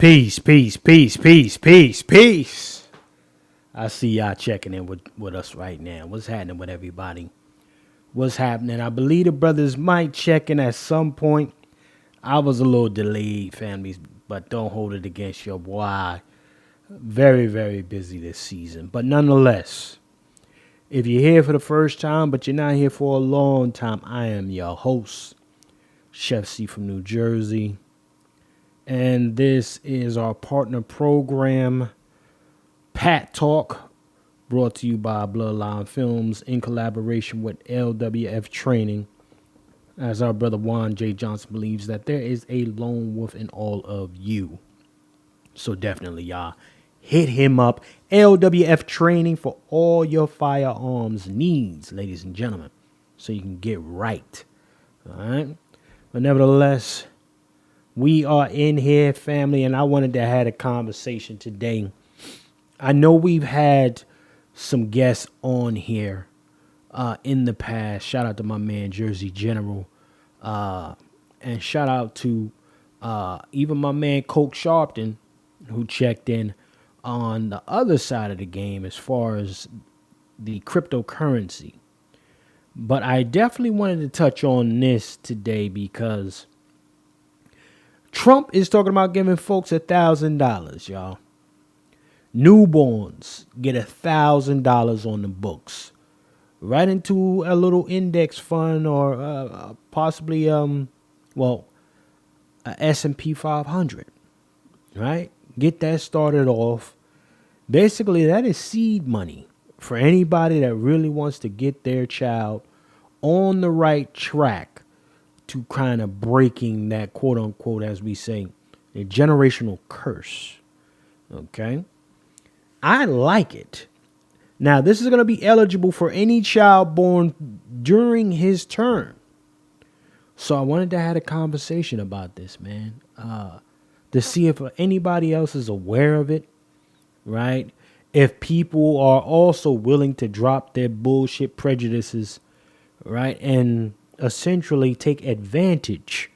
Peace, peace, peace, peace, peace, peace. I see y'all checking in with us right now. What's happening with everybody? What's happening? I believe the brothers might check in at some point. I was a little delayed, families, but don't hold it against your boy. Very, very busy this season. But nonetheless, if you're here for the first time, but you're not here for a long time, I am your host, Chef C from New Jersey. And this is our partner program, Pat Talk, brought to you by Bloodline Films in collaboration with LWF Training. As our brother Juan J. Johnson believes that there is a lone wolf in all of you. So definitely, y'all, hit him up. LWF Training for all your firearms needs, ladies and gentlemen, so you can get right. All right. But nevertheless, we are in here, family, and I wanted to have a conversation today. I know we've had some guests on here in the past. Shout out to my man, Jersey General. And shout out to even my man, Coke Sharpton, who checked in on the other side of the game as far as the cryptocurrency. But I definitely wanted to touch on this today because Trump is talking about giving folks $1,000, y'all. Newborns get $1,000 on the books, right into a little index fund or possibly a S&P 500, right? Get that started off. Basically, that is seed money for anybody that really wants to get their child on the right track to kind of breaking that quote unquote, as we say, a generational curse. Okay. I like it. Now, this is going to be eligible for any child born during his term. So I wanted to have a conversation about this, man, to see if anybody else is aware of it, right? If people are also willing to drop their bullshit prejudices, right, and essentially take advantage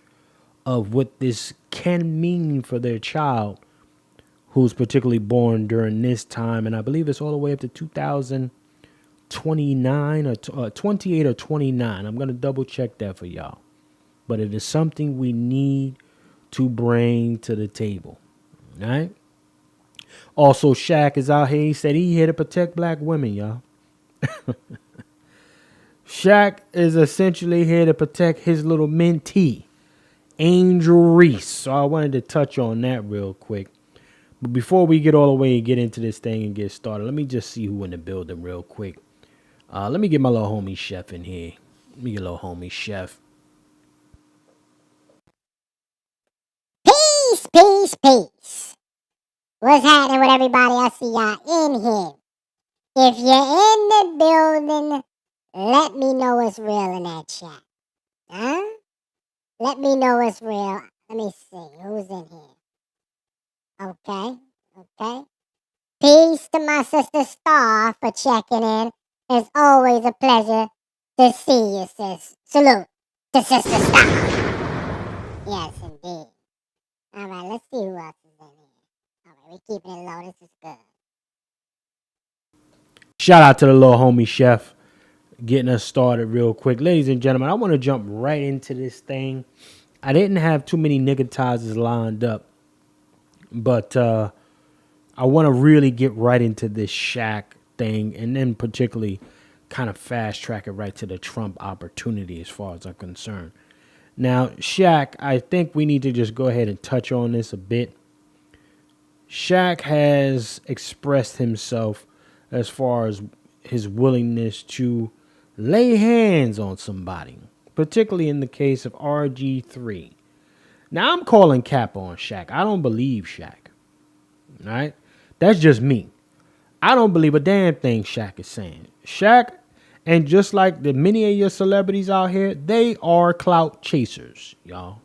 of what this can mean for their child who's particularly born during this time. And I believe it's all the way up to 2029 or 28 or 29. I'm going to double check that for y'all. But it is something we need to bring to the table. All right. Also, Shaq is out here. He said he here to protect black women, y'all. Shaq is essentially here to protect his little mentee, Angel Reese. So I wanted to touch on that real quick. But before we get all the way and get into this thing and get started, let me just see who in the building real quick. Let me get my little homie Chef in here. Let me get a little homie Chef. Peace, peace, peace. What's happening with everybody? I see y'all in here. If you're in the building, let me know it's real in that chat. Huh? Let me know it's real. Let me see. Who's in here? Okay. Peace to my sister Star for checking in. It's always a pleasure to see you, sis. Salute to Sister Star. Yes, indeed. All right, let's see who else is in here. All right, we're keeping it low. This is good. Shout out to the little homie Chef getting us started real quick. Ladies and gentlemen, I want to jump right into this thing. I didn't have too many niggatizers lined up, but I want to really get right into this Shaq thing and then particularly kind of fast track it right to the Trump opportunity as far as I'm concerned. Now, Shaq, I think we need to just go ahead and touch on this a bit. Shaq has expressed himself as far as his willingness to lay hands on somebody, particularly in the case of RG3. Now, I'm calling cap on Shaq. I don't believe Shaq. All right? That's just me. I don't believe a damn thing Shaq is saying. Shaq, and just like the many of your celebrities out here, they are clout chasers, y'all.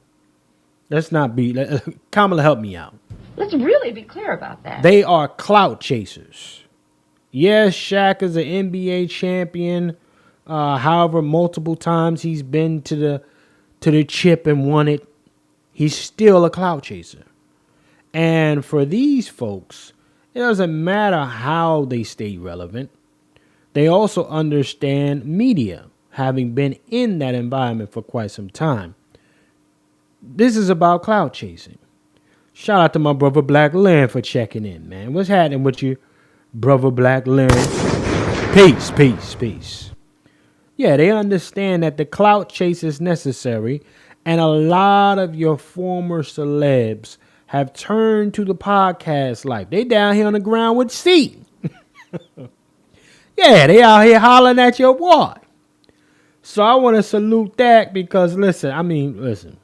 Let's not be... Kamala, help me out. Let's really be clear about that. They are clout chasers. Yes, Shaq is an NBA champion. However, multiple times he's been to the chip and won it. He's still a clout chaser. And for these folks, it doesn't matter how they stay relevant. They also understand media, having been in that environment for quite some time. This is about clout chasing. Shout out to my brother Black Lynn for checking in, man. What's happening with you, brother Black Lynn? Peace, peace, peace. Yeah, they understand that the clout chase is necessary, and a lot of your former celebs have turned to the podcast life. They down here on the ground with C. Yeah, they out here hollering at your boy. So I want to salute that because, listen.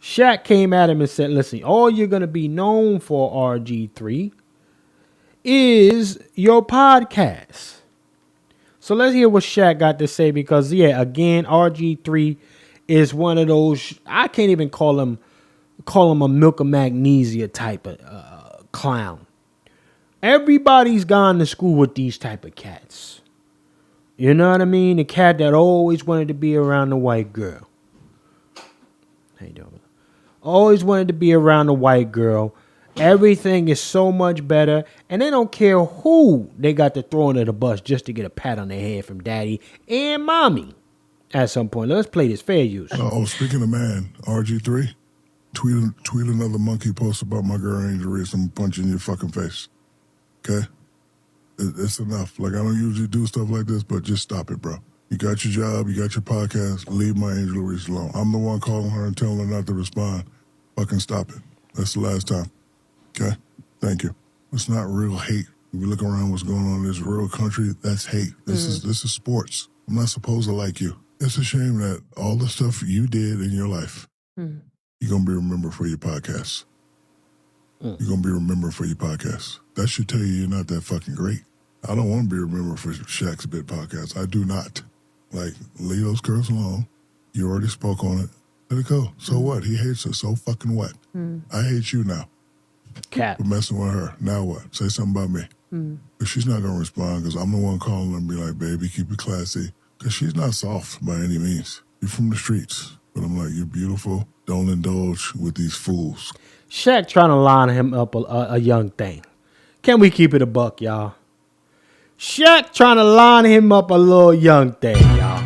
Shaq came at him and said, listen, all you're going to be known for, RG3, is your podcast. So let's hear what Shaq got to say because, yeah, again, RG3 is one of those, I can't even call him a milk of magnesia type of clown. Everybody's gone to school with these type of cats. You know what I mean? The cat that always wanted to be around the white girl. How you doing? Always wanted to be around the white girl. Everything is so much better. And they don't care who they got to throw under the bus just to get a pat on their head from daddy and mommy at some point. Let's play this fair use. Speaking of man, RG3, tweet another monkey post about my girl Angel Reese. I'm punching your fucking face. Okay? It's enough. Like, I don't usually do stuff like this, but just stop it, bro. You got your job, you got your podcast, leave my Angel Reese alone. I'm the one calling her and telling her not to respond. Fucking stop it. That's the last time. Okay? Thank you. It's not real hate. If you look around what's going on in this real country, that's hate. This is sports. I'm not supposed to like you. It's a shame that all the stuff you did in your life, you're going to be remembered for your podcast. You're going to be remembered for your podcast. That should tell you you're not that fucking great. I don't want to be remembered for Shaq's Bit podcast. I do not. Like, leave those girls alone. You already spoke on it. Let it go. So what? He hates us. So fucking what? I hate you now. Cat. For messing with her. Now what? Say something about me. But she's not going to respond because I'm the one calling her and be like, baby, keep it classy. Because she's not soft by any means. You're from the streets. But I'm like, you're beautiful. Don't indulge with these fools. Shaq trying to line him up a young thing. Can we keep it a buck, y'all? Shaq trying to line him up a little young thing, y'all.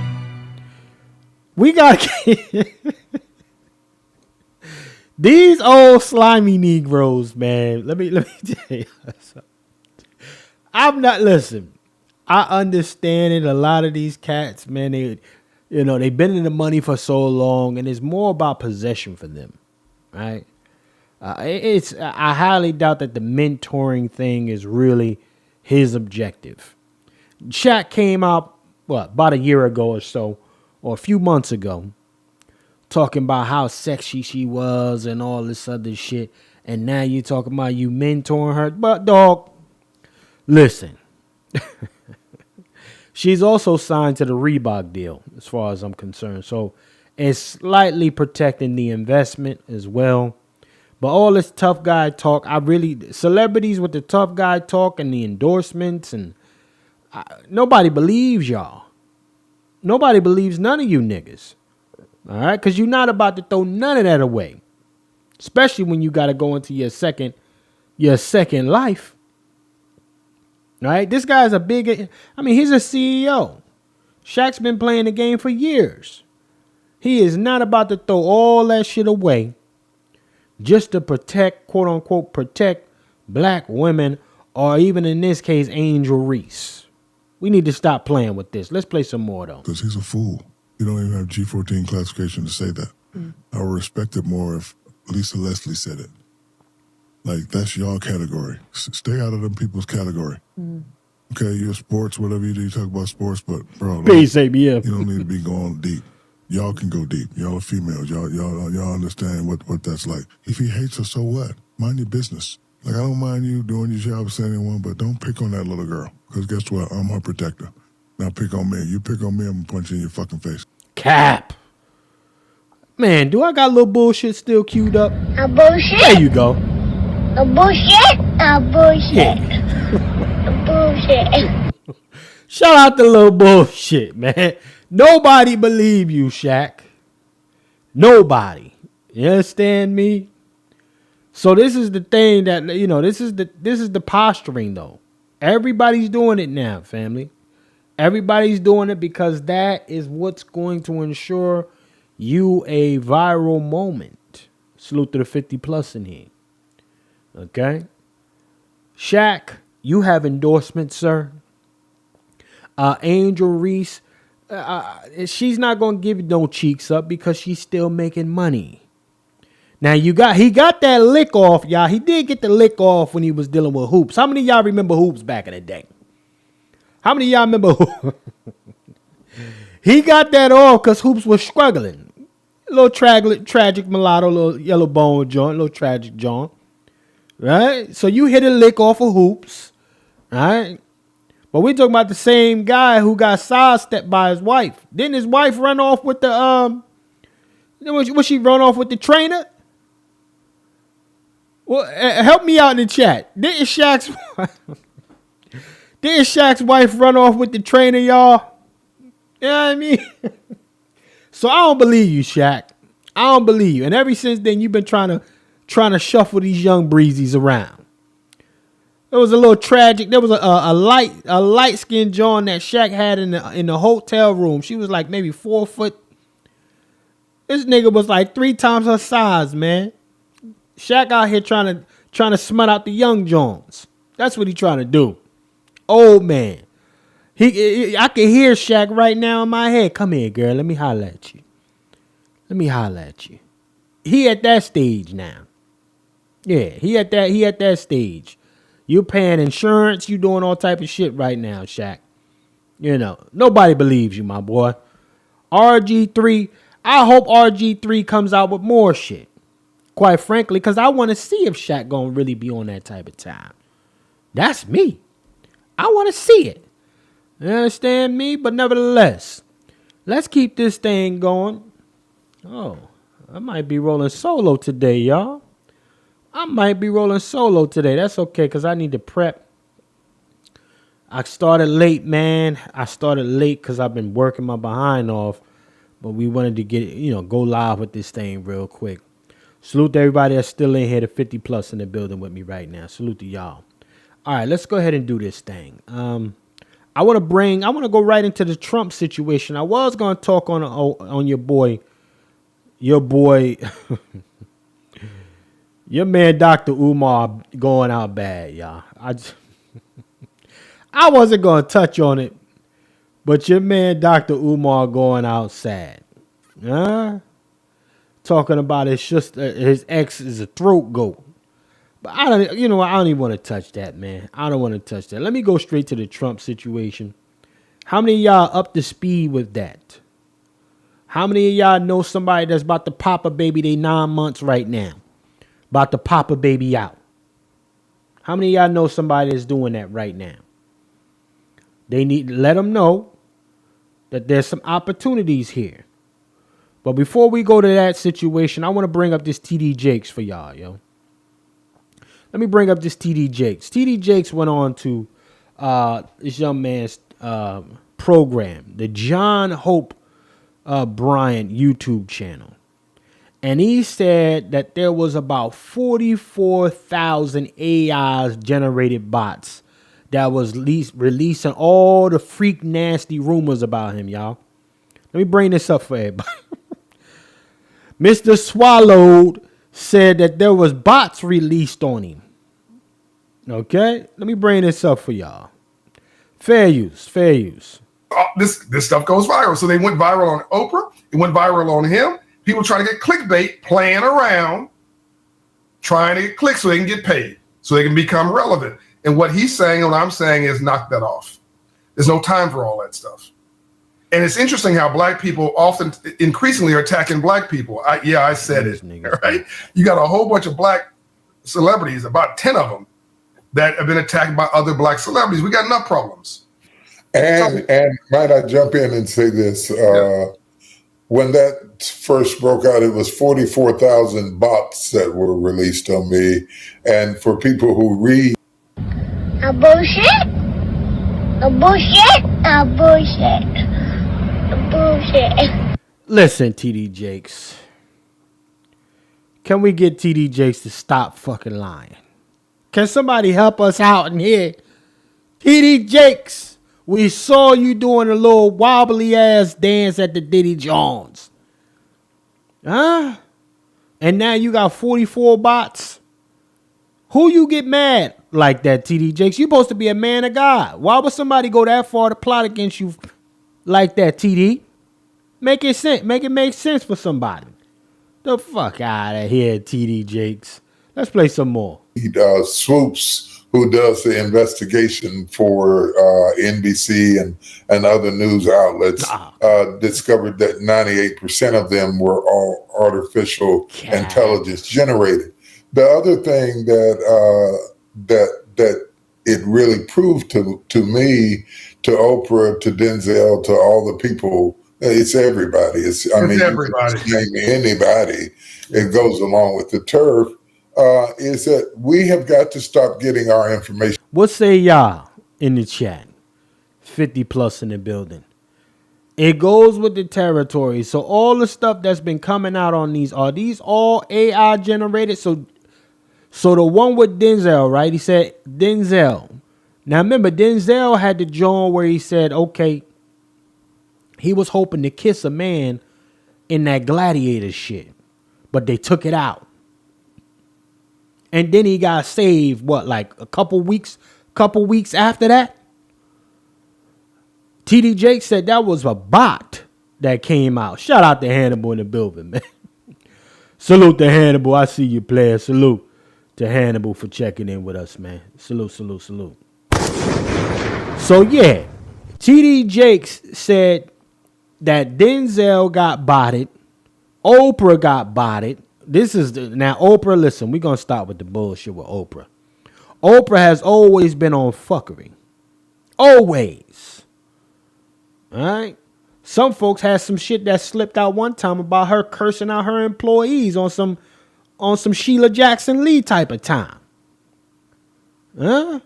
We got these old slimy Negroes, man. Let me tell you something. I understand it. A lot of these cats, man, they've been in the money for so long, and it's more about possession for them, right? I highly doubt that the mentoring thing is really his objective. Shaq came out, about a year ago or so, or a few months ago, talking about how sexy she was and all this other shit. And now you talking about you mentoring her. But, dog, listen. She's also signed to the Reebok deal, as far as I'm concerned. So it's slightly protecting the investment as well. But all this tough guy talk, celebrities with the tough guy talk and the endorsements, and nobody believes y'all. Nobody believes none of you niggas. All right? Because you're not about to throw none of that away. Especially when you got to go into your second life. All right? This guy's he's a CEO. Shaq's been playing the game for years. He is not about to throw all that shit away just to protect, quote unquote, protect black women, or even in this case, Angel Reese. We need to stop playing with this. Let's play some more, though. Because he's a fool. You don't even have G14 classification to say that. I would respect it more if Lisa Leslie said it. Like, that's your category. Stay out of them people's category. Okay, you're sports, whatever you do, you talk about sports, but, bro, Peace, ABF. You don't need to be going deep. Y'all can go deep. Y'all are females. Y'all understand what that's like. If he hates her, so what? Mind your business. Like, I don't mind you doing your job as anyone, but don't pick on that little girl. Because guess what? I'm her protector. Now pick on me. You pick on me, I'm going to punch you in your fucking face. Cap. Man, do I got a little bullshit still queued up? A bullshit? There you go. A bullshit? A bullshit. Yeah. A bullshit. Shout out to little bullshit, man. Nobody believe you, Shaq. Nobody. You understand me? So this is the thing that, this is the posturing though. Everybody's doing it now, family. Everybody's doing it because that is what's going to ensure you a viral moment. Salute to the 50 plus in here. Okay. Shaq, you have endorsements, sir. Angel Reese, she's not going to give you no cheeks up because she's still making money. Now he got that lick off, y'all. He did get the lick off when he was dealing with Hoops. How many of y'all remember Hoops back in the day? How many of y'all remember Hoops? He got that off because Hoops was struggling. A little tragic mulatto, little yellow bone joint, little tragic joint. Right? So you hit a lick off of Hoops. Right? But we talking about the same guy who got sidestepped by his wife. Didn't his wife run off with the was she run off with the trainer? Well, help me out in the chat. Didn't Shaq's wife run off with the trainer, y'all? You know what I mean? So I don't believe you, Shaq. I don't believe you. And ever since then, you've been trying to shuffle these young breezies around. There was a little tragic. There was a light skinned John that Shaq had in the hotel room. She was like maybe 4 foot. This nigga was like 3 times her size, man. Shaq out here trying to smut out the young Jones. That's what he trying to do. Old man. I can hear Shaq right now in my head. Come here, girl. Let me holler at you. He at that stage now. Yeah, he at that stage. You paying insurance. You doing all type of shit right now, Shaq. Nobody believes you, my boy. RG3. I hope RG3 comes out with more shit. Quite frankly, because I want to see if Shaq gonna really be on that type of time. That's me. I want to see it. You understand me? But nevertheless, let's keep this thing going. Oh, I might be rolling solo today, y'all. That's okay, because I need to prep. I started late, man. Because I've been working my behind off. But we wanted to get, go live with this thing real quick. Salute to everybody that's still in here, the 50 plus in the building with me right now. Salute to y'all. All right, let's go ahead and do this thing. I want to go right into the Trump situation. I was going to talk on your boy, your man, Dr. Umar going out bad, y'all. I wasn't going to touch on it, but your man, Dr. Umar going out sad. Talking about his ex is a throat goat. But I don't even want to touch that, man. I don't want to touch that. Let me go straight to the Trump situation. How many of y'all up to speed with that? How many of y'all know somebody that's about to pop a baby? They 9 months right now. About to pop a baby out. How many of y'all know somebody that's doing that right now? They need to let them know that there's some opportunities here. But before we go to that situation, I want to bring up this TD Jakes for y'all, yo. Let me bring up this TD Jakes. TD Jakes went on to this young man's program, the John Hope Bryant YouTube channel. And he said that there was about 44,000 AIs generated bots that was releasing all the freak nasty rumors about him, y'all. Let me bring this up for everybody. Mr. Swallowed said that there was bots released on him. Okay? Let me bring this up for y'all. Fair use. This stuff goes viral. So they went viral on Oprah. It went viral on him. People trying to get clickbait, playing around, trying to get clicks so they can get paid, so they can become relevant. And what he's saying and what I'm saying is knock that off. There's no time for all that stuff. And it's interesting how black people often increasingly are attacking black people. I said it, right? You got a whole bunch of black celebrities, about 10 of them, that have been attacked by other black celebrities. We got enough problems. And might I jump in and say this? When that first broke out, it was 44,000 bots that were released on me. And for people who read... A bullshit. Bullshit. Listen, TD Jakes. Can we get TD Jakes to stop fucking lying? Can somebody help us out in here? TD Jakes, we saw you doing a little wobbly ass dance at the Diddy Jones. Huh? And now you got 44 bots? Who you get mad like that, TD Jakes? You supposed to be a man of God. Why would somebody go that far to plot against you like that, TD? Make it make sense for somebody. The fuck out of here, TD Jakes. Let's play some more. Swoops, who does the investigation for NBC and other news outlets, discovered that 98% of them were all artificial intelligence generated. The other thing that it really proved to me, to Oprah, to Denzel, to all the people, it's everybody. It's everybody. Name anybody. It goes along with the turf. Is that we have got to stop getting our information. What say y'all in the chat? 50 plus in the building. It goes with the territory. So all the stuff that's been coming out on these, are these all AI generated? So the one with Denzel, right? He said Denzel. Now remember, Denzel had the joint where he said, okay, he was hoping to kiss a man in that gladiator shit, but they took it out. And then he got saved, like a couple weeks after that? TD Jakes said that was a bot that came out. Shout out to Hannibal in the building, man. Salute to Hannibal. I see you, player. Salute to Hannibal for checking in with us, man. Salute. So, yeah, TD Jakes said that Denzel got botted. Oprah got botted. Now Oprah, listen, we're going to start with the bullshit with Oprah. Oprah has always been on fuckery. Always. All right? Some folks had some shit that slipped out one time about her cursing out her employees on some Sheila Jackson Lee type of time. Huh?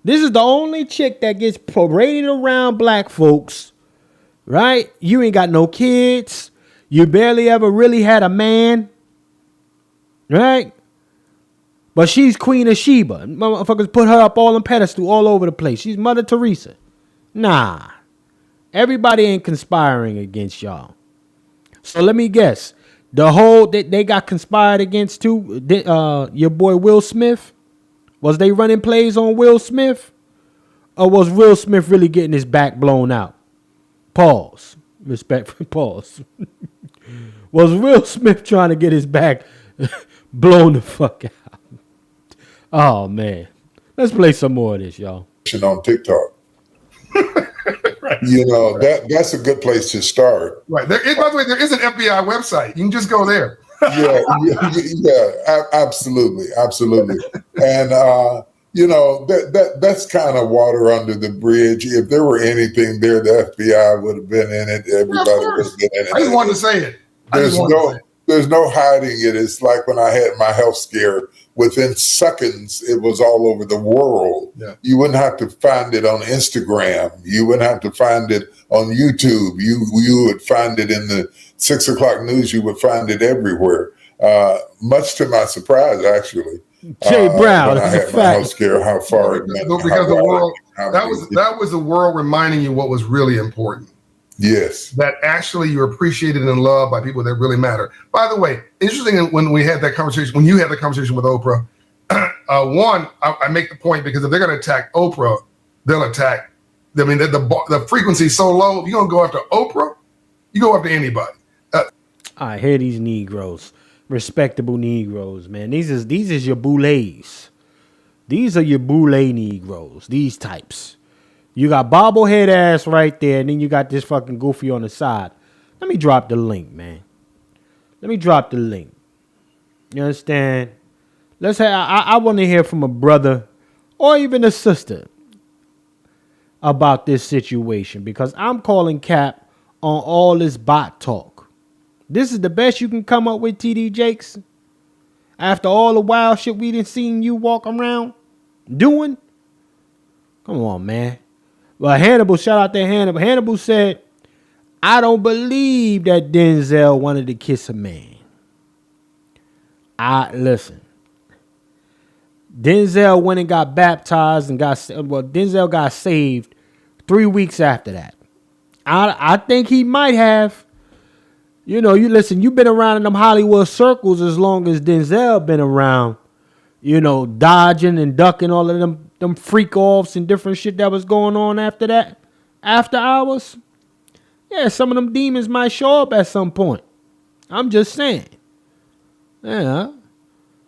This is the only chick that gets paraded around black folks, right? You ain't got no kids. You barely ever really had a man. Right? But she's Queen of Sheba. Motherfuckers put her up all on pedestal all over the place. She's Mother Teresa. Nah. Everybody ain't conspiring against y'all. So let me guess. The whole that they got conspired against too, your boy Will Smith? Was they running plays on Will Smith? Or was Will Smith really getting his back blown out? Pause. Respect for pause. Was Will Smith trying to get his back blown the fuck out? Oh, man. Let's play some more of this, y'all. On TikTok. Right. You know, that's a good place to start. Right. By the way, there is an FBI website. You can just go there. Yeah, absolutely. And, you know, that's kind of water under the bridge. If there were anything there, the FBI would have been in it. Everybody would have been in it. I just wanted to say it. There's no hiding it. It's like when I had my health scare. Within seconds, it was all over the world. Yeah. You wouldn't have to find it on Instagram. You wouldn't have to find it on YouTube. You would find it in the 6 o'clock news. You would find it everywhere. Much to my surprise, actually. Jay Brown, when I had my health scare, how far it went. Because the world, that was the world reminding you what was really important. Yes. That actually you're appreciated and loved by people that really matter. By the way, interesting when we had that conversation, when you had the conversation with Oprah, I make the point because if they're going to attack Oprah, they'll attack, I mean, the frequency is so low. If you're going to go after Oprah, you go after anybody. I hear these Negroes, respectable Negroes, man. These is your boulets. These are your boule Negroes, these types. You got bobblehead ass right there, and then you got this fucking goofy on the side. Let me drop the link, man. Let me drop the link. You understand? I want to hear from a brother or even a sister about this situation because I'm calling cap on all this bot talk. This is the best you can come up with, TD Jakes? After all the wild shit we done seen you walk around doing? Come on, man. Well, Hannibal, shout out to Hannibal. Hannibal said, I don't believe that Denzel wanted to kiss a man. Listen. Denzel went and got baptized and Denzel got saved 3 weeks after that. I think he might have. You know, you've been around in them Hollywood circles as long as Denzel been around. You know, dodging and ducking all of them freak offs and different shit that was going on after that. After hours. Yeah, some of them demons might show up at some point. I'm just saying. Yeah.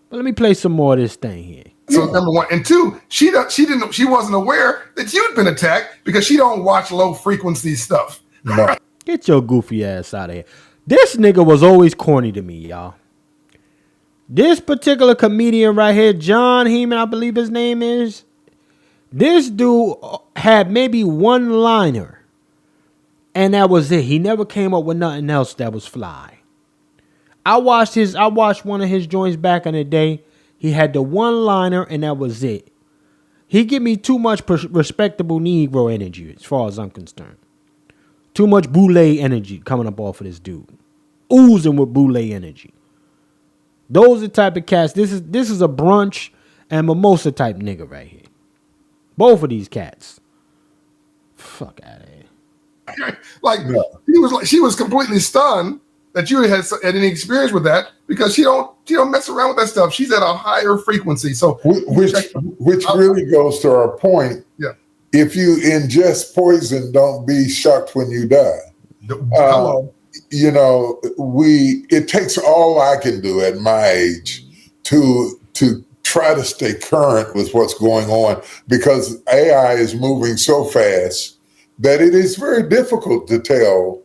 But let me play some more of this thing here. So number one, and two, she wasn't aware that you'd been attacked because she don't watch low frequency stuff. No. Get your goofy ass out of here. This nigga was always corny to me, y'all. This particular comedian right here, John Heeman, I believe his name is. This dude had maybe one liner, and that was it. He never came up with nothing else that was fly. I watched one of his joints back in the day. He had the one liner, and that was it. He give me too much respectable Negro energy, as far as I'm concerned. Too much boule energy coming up off of this dude, oozing with boule energy. Those are the type of cats. This is a brunch and mimosa type nigga right here. Both of these cats. Fuck out of here. She was completely stunned that you had any experience with that because she don't mess around with that stuff. She's at a higher frequency. So which really goes to our point. Yeah. If you ingest poison, don't be shocked when you die. You know, it takes all I can do at my age to try to stay current with what's going on, because AI is moving so fast that it is very difficult to tell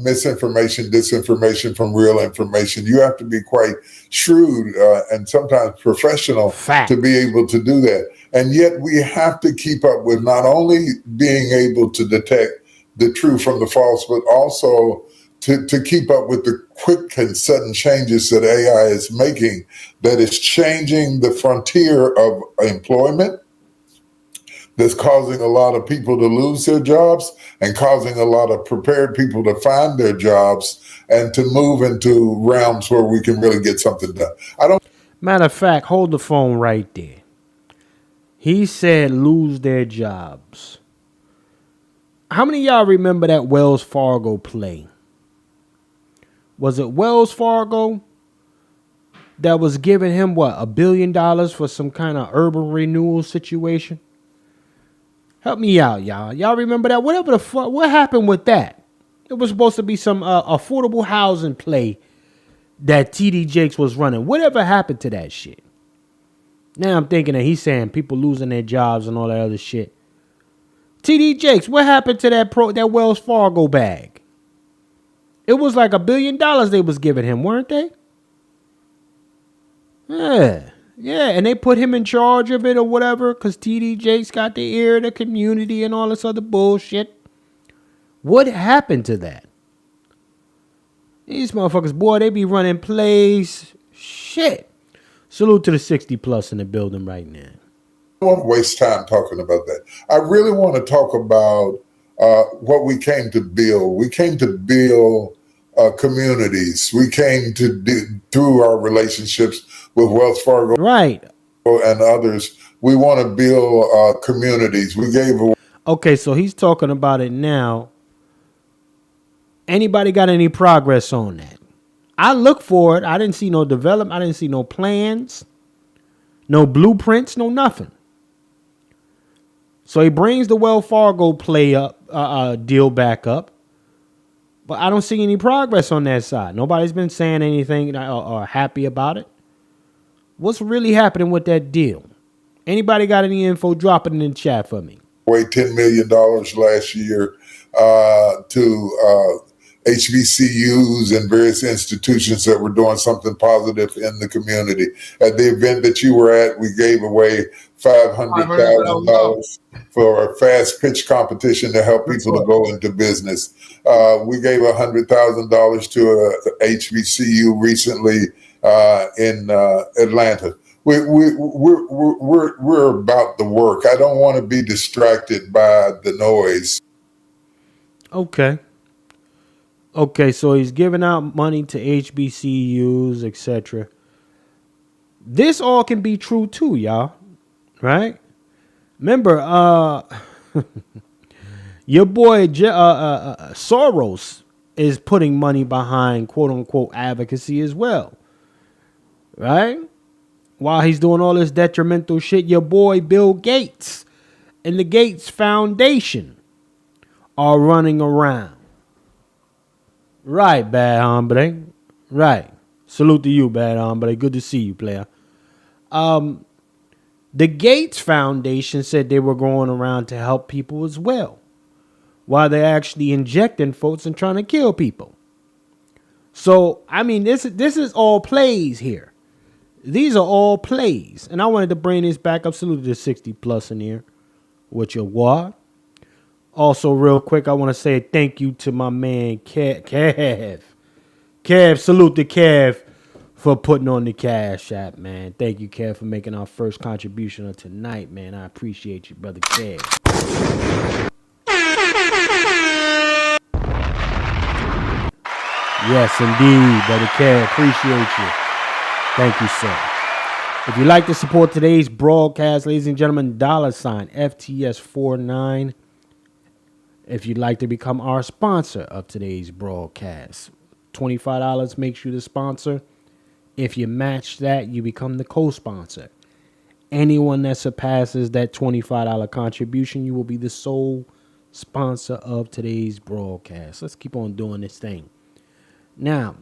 misinformation, disinformation from real information. You have to be quite shrewd and sometimes professional to be able to do that. And yet we have to keep up with not only being able to detect the true from the false, but also to keep up with the quick and sudden changes that AI is making, that is changing the frontier of employment, that's causing a lot of people to lose their jobs and causing a lot of prepared people to find their jobs and to move into realms where we can really get something done. Matter of fact, hold the phone right there. He said lose their jobs. How many of y'all remember that Wells Fargo play? Was it Wells Fargo that was giving him, $1 billion for some kind of urban renewal situation? Help me out, y'all. Y'all remember that? Whatever the fuck, what happened with that? It was supposed to be some affordable housing play that TD Jakes was running. Whatever happened to that shit? Now I'm thinking that he's saying people losing their jobs and all that other shit. TD Jakes, what happened to that Wells Fargo bag? It was like $1 billion they was giving him, weren't they? Yeah, and they put him in charge of it or whatever because TD Jakes got the ear of the community and all this other bullshit. What happened to that? These motherfuckers, boy, they be running plays. Shit. Salute to the 60 plus in the building right now. I don't want to waste time talking about that. I really want to talk about what we came to build. We came to build communities. We came to do, through our relationships with Wells Fargo, right, and others. We want to build communities. We gave. Okay, so he's talking about it now. Anybody got any progress on that? I look for it. I didn't see no development. I didn't see no plans, no blueprints, no nothing. So he brings the Wells Fargo deal back up. But I don't see any progress on that side. Nobody's been saying anything or happy about it. What's really happening with that deal? Anybody got any info? Drop it in the chat for me. $10 million last year to HBCUs and various institutions that were doing something positive in the community. At the event that you were at, we gave away $500,000 for a fast pitch competition to help people to go into business. We gave $100,000 to a HBCU recently in Atlanta. We're about the work. I don't want to be distracted by the noise. Okay, so he's giving out money to HBCUs, etc. this all can be true too, y'all. Right? Remember, your boy Soros is putting money behind quote unquote advocacy as well. Right? While he's doing all this detrimental shit, your boy Bill Gates and the Gates Foundation are running around. Right, bad hombre. Right. Salute to you, bad hombre. Good to see you, player. The Gates Foundation said they were going around to help people as well, while they're actually injecting folks and trying to kill people. So, I mean, this is all plays here. These are all plays. And I wanted to bring this back up. Salute to the 60 plus in here with your what? Also, real quick, I want to say thank you to my man, Kev. Kev, salute to Kev for putting on the Cash App, man. Thank you, Kev, for making our first contribution of tonight, man. I appreciate you, brother Kev. Yes, indeed, brother Kev. Appreciate you. Thank you, sir. If you'd like to support today's broadcast, ladies and gentlemen, $ FTS49. If you'd like to become our sponsor of today's broadcast, $25 makes you the sponsor. If you match that, you become the co-sponsor. Anyone that surpasses that $25 contribution, you will be the sole sponsor of today's broadcast. Let's keep on doing this thing. Now,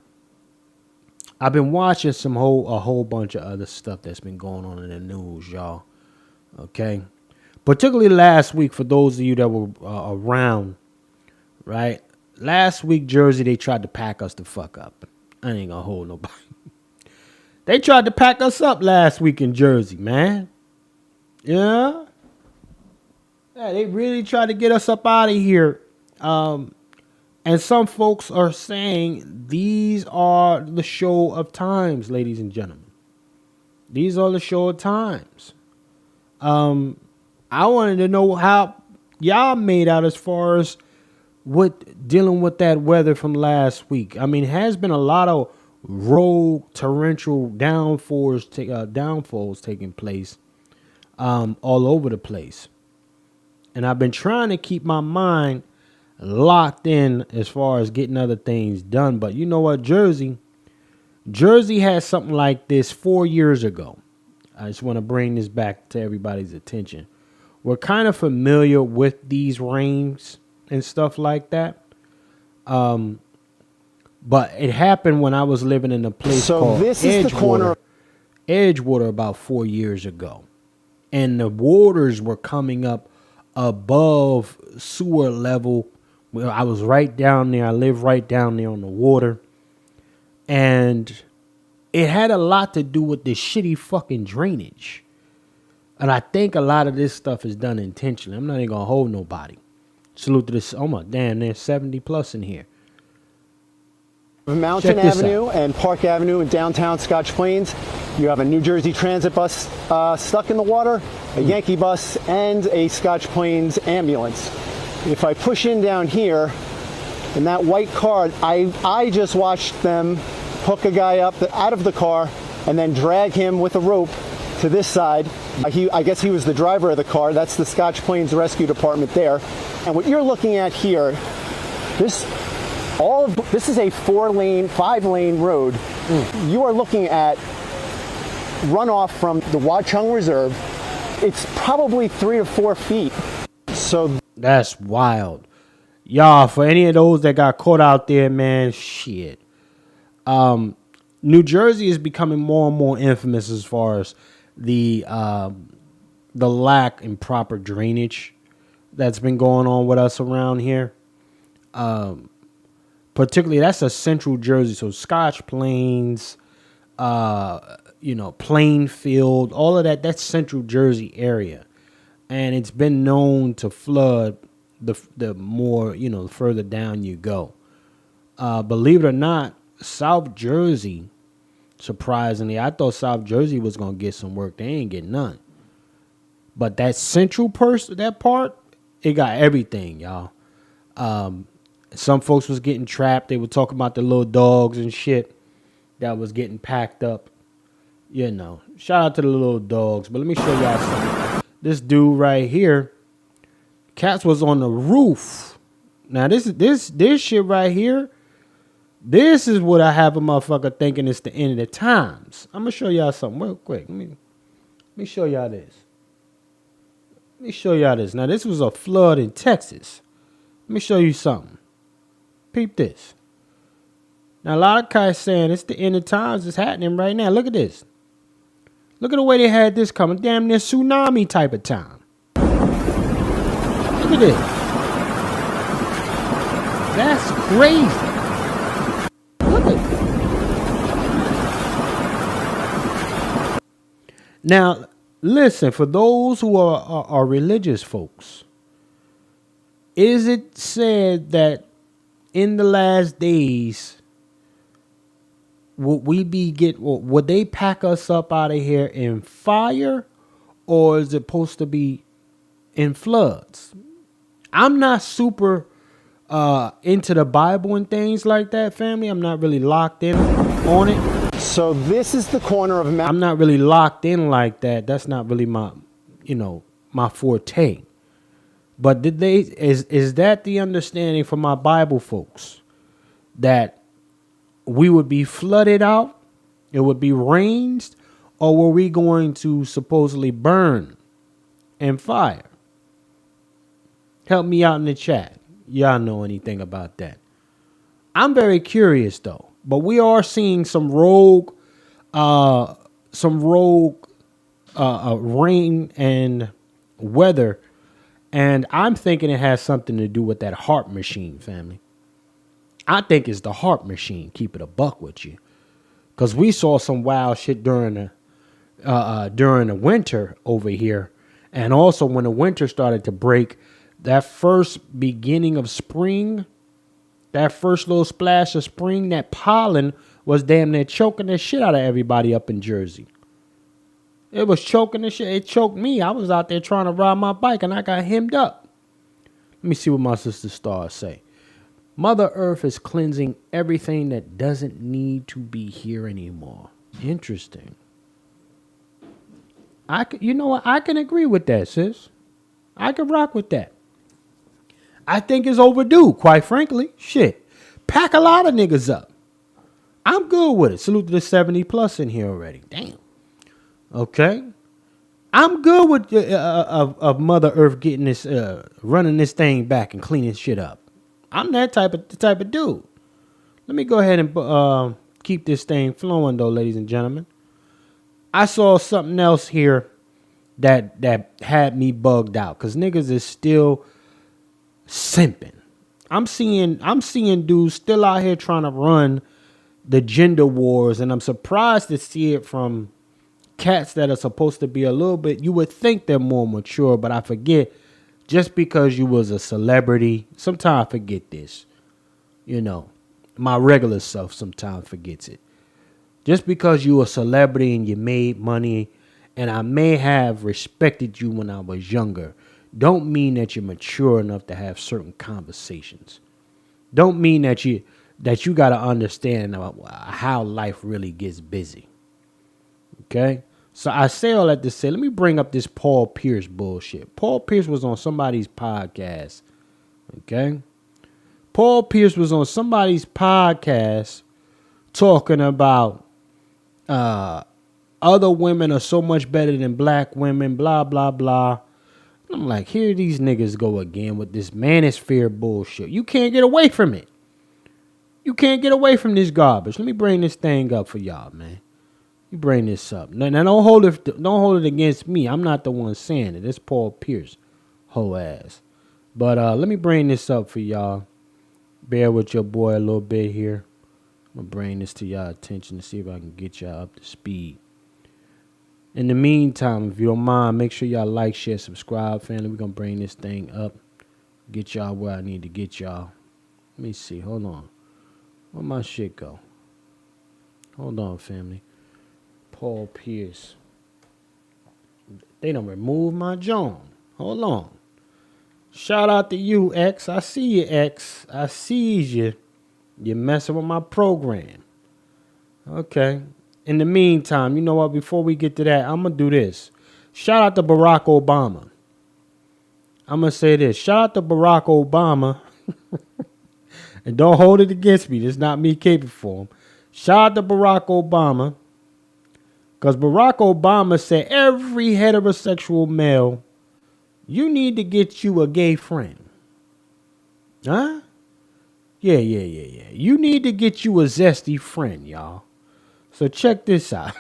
I've been watching a whole bunch of other stuff that's been going on in the news, y'all. Okay? Particularly last week, for those of you that were around, right? Last week, Jersey, they tried to pack us the fuck up. I ain't gonna hold nobody. They tried to pack us up last week in Jersey, man. Yeah? Yeah, they really tried to get us up out of here. And some folks are saying these are the show of times, ladies and gentlemen. These are the show of times. I wanted to know how y'all made out as far as what dealing with that weather from last week. I mean, it has been a lot of rogue torrential downfalls taking place all over the place. And I've been trying to keep my mind locked in as far as getting other things done. But you know what, Jersey had something like this 4 years ago. I just want to bring this back to everybody's attention. We're kind of familiar with these rains and stuff like that. But it happened when I was living in a place called Edgewater about 4 years ago. And the waters were coming up above sewer level. Well, I was right down there. I lived right down there on the water. And it had a lot to do with this shitty fucking drainage. And I think a lot of this stuff is done intentionally. I'm not even going to hold nobody. Salute to this. Oh my, damn, there's 70 plus in here. Mountain Avenue and Park Avenue in downtown Scotch Plains. You have a New Jersey Transit bus stuck in the water, a Yankee bus, and a Scotch Plains ambulance. If I push in down here, in that white car, I just watched them hook a guy up out of the car and then drag him with a rope to this side. I guess he was the driver of the car. That's the Scotch Plains Rescue Department there. And what you're looking at here, this is a 5-lane road. You are looking at runoff from the Watchung Reserve. It's probably 3 to 4 feet. So that's wild. Y'all, for any of those that got caught out there, man, shit. New Jersey is becoming more and more infamous as far as the lack in proper drainage that's been going on with us around here. Particularly, that's a central Jersey, so Scotch Plains, Plainfield, all of that, that's central Jersey area. And it's been known to flood the more, the further down you go. Believe it or not, South Jersey, surprisingly, I thought South Jersey was going to get some work. They ain't getting none. But that central that part, it got everything, y'all. Some folks was getting trapped. They were talking about the little dogs and shit that was getting packed up. Shout out to the little dogs. But let me show y'all something. This dude right here, cats was on the roof. Now this shit right here. This is what I have a motherfucker thinking it's the end of the times. I'm gonna show y'all something real quick. Let me show y'all this. Let me show y'all this. Now this was a flood in Texas. Let me show you something. Peep this. Now a lot of guys saying it's the end of times. It's happening right now. Look at this. Look at the way they had this coming. Damn near tsunami type of time. Look at this. That's crazy. Look at it. Now, listen, for those who are religious folks, is it said that in the last days, would they pack us up out of here in fire, or is it supposed to be in floods? I'm not super into the Bible and things like that, family. I'm not really locked in on it. So this is the corner of I'm not really locked in like that. That's not really my forte. But is that the understanding for my Bible folks, that we would be flooded out, it would be rains, or were we going to supposedly burn in fire? Help me out in the chat. Y'all know anything about that? I'm very curious though. But we are seeing some rogue rain and weather, and I'm thinking it has something to do with that heart machine, family. I think it's the heart machine. Keep it a buck with you, because we saw some wild shit during the winter over here, and also when the winter started to break, that first beginning of spring, that first little splash of spring, that pollen was damn near choking the shit out of everybody up in Jersey. It was choking the shit. It choked me. I was out there trying to ride my bike and I got hemmed up. Let me see what my sister Stars say. Mother Earth is cleansing everything that doesn't need to be here anymore. Interesting. You know what? I can agree with that, sis. I can rock with that. I think it's overdue, quite frankly. Shit. Pack a lot of niggas up. I'm good with it. Salute to the 70 plus in here already. Damn. Okay. I'm good with of Mother Earth getting this, running this thing back and cleaning shit up. I'm that type of dude. Let me go ahead and keep this thing flowing, though, ladies and gentlemen. I saw something else here that had me bugged out, because niggas is still simping. I'm seeing dudes still out here trying to run the gender wars, and I'm surprised to see it from cats that are supposed to be a little bit, you would think they're more mature, but I forget, just because you was a celebrity, sometimes I forget this. You know, my regular self sometimes forgets it. Just because you a celebrity and you made money, and I may have respected you when I was younger, don't mean that you're mature enough to have certain conversations. Don't mean that you got to understand how life really gets busy. Okay? So I say all that to say, let me bring up this Paul Pierce bullshit. Paul Pierce was on somebody's podcast. Okay? Paul Pierce was on somebody's podcast talking about other women are so much better than black women, blah, blah, blah. I'm like, here these niggas go again with this manosphere bullshit. You can't get away from it. You can't get away from this garbage. Let me bring this thing up for y'all, man. You bring this up. Now don't hold it against me. I'm not the one saying it. It's Paul Pierce, whole ass. But let me bring this up for y'all. Bear with your boy a little bit here. I'm gonna bring this to y'all attention to see if I can get y'all up to speed. In the meantime, if you don't mind, make sure y'all like, share, subscribe, family. We're gonna bring this thing up. Get y'all where I need to get y'all. Let me see. Hold on. Where my shit go? Hold on, family. Paul Pierce. They done removed my John. Hold on. Shout out to you, X. I see you, X. I see you. You're messing with my program. Okay. in the meantime, you know what? Before we get to that, I'm gonna do this. Shout out to Barack Obama. I'm gonna say this. Shout out to Barack Obama. And don't hold it against me. This is not me caping for him. Shout out to Barack Obama. Because Barack Obama said every heterosexual male, you need to get you a gay friend. Huh? Yeah. You need to get you a zesty friend, y'all. So check this out.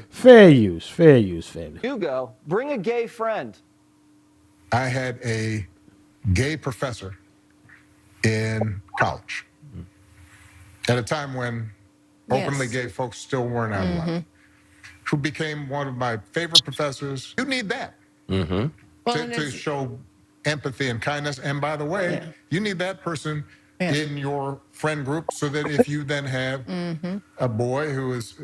Fair use, family. Hugo, bring a gay friend. I had a gay professor in college at a time when openly gay folks still weren't outlawed, who became one of my favorite professors. You need that to show empathy and kindness. And by the way, you need that person in your friend group so that if you then have a boy who's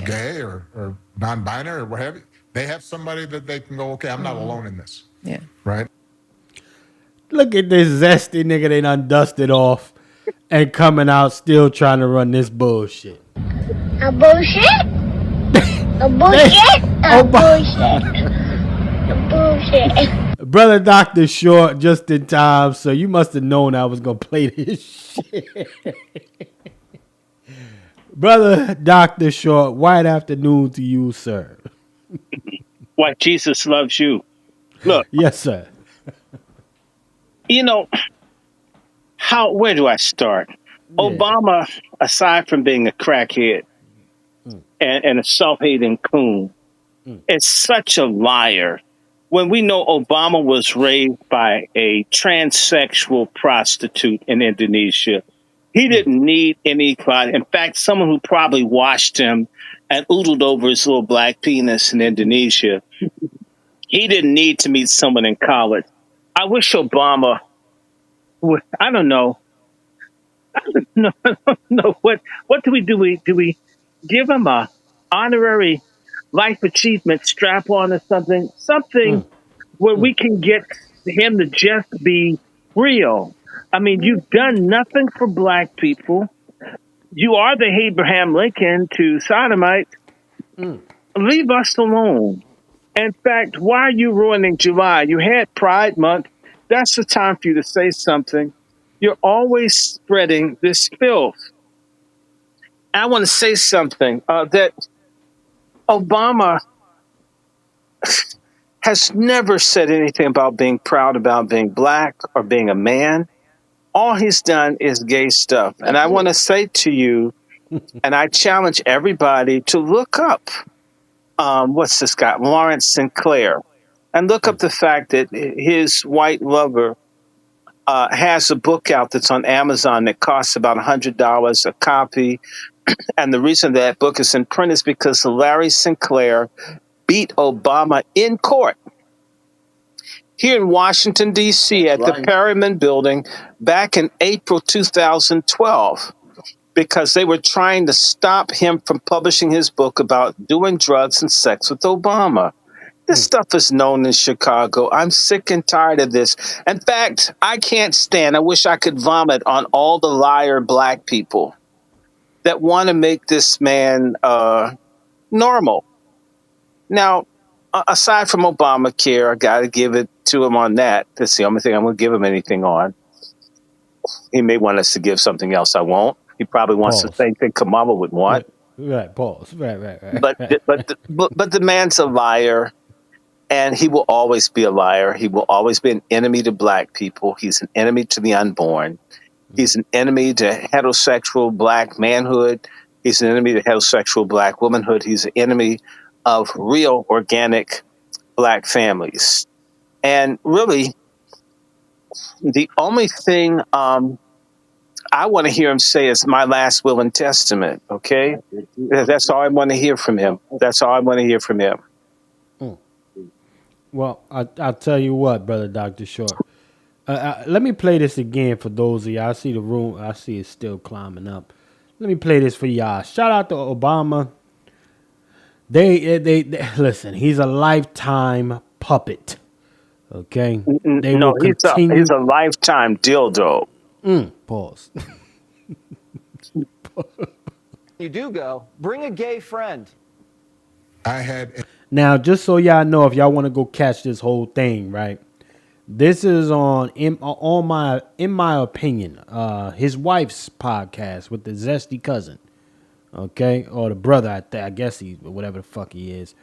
gay or non-binary or what have you, they have somebody that they can go, okay, I'm not alone in this. Yeah. Right? Look at this zesty nigga they done dusted off and coming out still trying to run this bullshit. A bullshit? A bullshit? A bullshit. A bullshit. Brother Dr. Short just in time, so you must have known I was going to play this shit. Brother Dr. Short, white afternoon to you, sir. Why Jesus loves you. Look. Yes, sir. You know, where do I start? Yeah. Obama, aside from being a crackhead and a self-hating coon, is such a liar. When we know Obama was raised by a transsexual prostitute in Indonesia, he didn't need anybody. In fact, someone who probably washed him and oodled over his little black penis in Indonesia, he didn't need to meet someone in college. I wish Obama would, I don't know. What do we do? Do we give him a honorary life achievement strap on or something? Something where we can get him to just be real. I mean, you've done nothing for black people. You are the Abraham Lincoln to sodomites. Leave us alone. In fact, why are you ruining July? You had Pride Month. That's the time for you to say something. You're always spreading this filth. I want to say something that Obama has never said anything about being proud about being black or being a man. All he's done is gay stuff. And I want to say to you, and I challenge everybody to look up, what's this guy, Lawrence Sinclair, and look up the fact that his white lover has a book out that's on Amazon that costs about $100 a copy. And the reason that book is in print is because Larry Sinclair beat Obama in court here in Washington, D.C. at the Perryman Building back in April 2012 because they were trying to stop him from publishing his book about doing drugs and sex with Obama. This stuff is known in Chicago. I'm sick and tired of this. In fact, I can't stand, I wish I could vomit on all the liar black people that want to make this man normal. Now, aside from Obamacare, I got to give it to him on that. That's the only thing I'm going to give him anything on. He may want us to give something else I won't. He probably wants the same thing Kamala would want. Right, pause. Right. But the man's a liar. And he will always be a liar. He will always be an enemy to black people. He's an enemy to the unborn. He's an enemy to heterosexual black manhood. He's an enemy to heterosexual black womanhood. He's an enemy of real organic black families. And really, the only thing I want to hear him say is my last will and testament, okay? That's all I want to hear from him. That's all I want to hear from him. Well, I'll tell you what, Brother Dr. Short. Let me play this again for those of y'all. I see the room. I see it's still climbing up. Let me play this for y'all. Shout out to Obama. They listen. He's a lifetime puppet. Okay. He's a lifetime dildo. Pause. You do go. Bring a gay friend. I had Now, just so y'all know, if y'all want to go catch this whole thing, right? This is in my opinion, his wife's podcast with the zesty cousin, okay, or the brother. I guess he, whatever the fuck he is,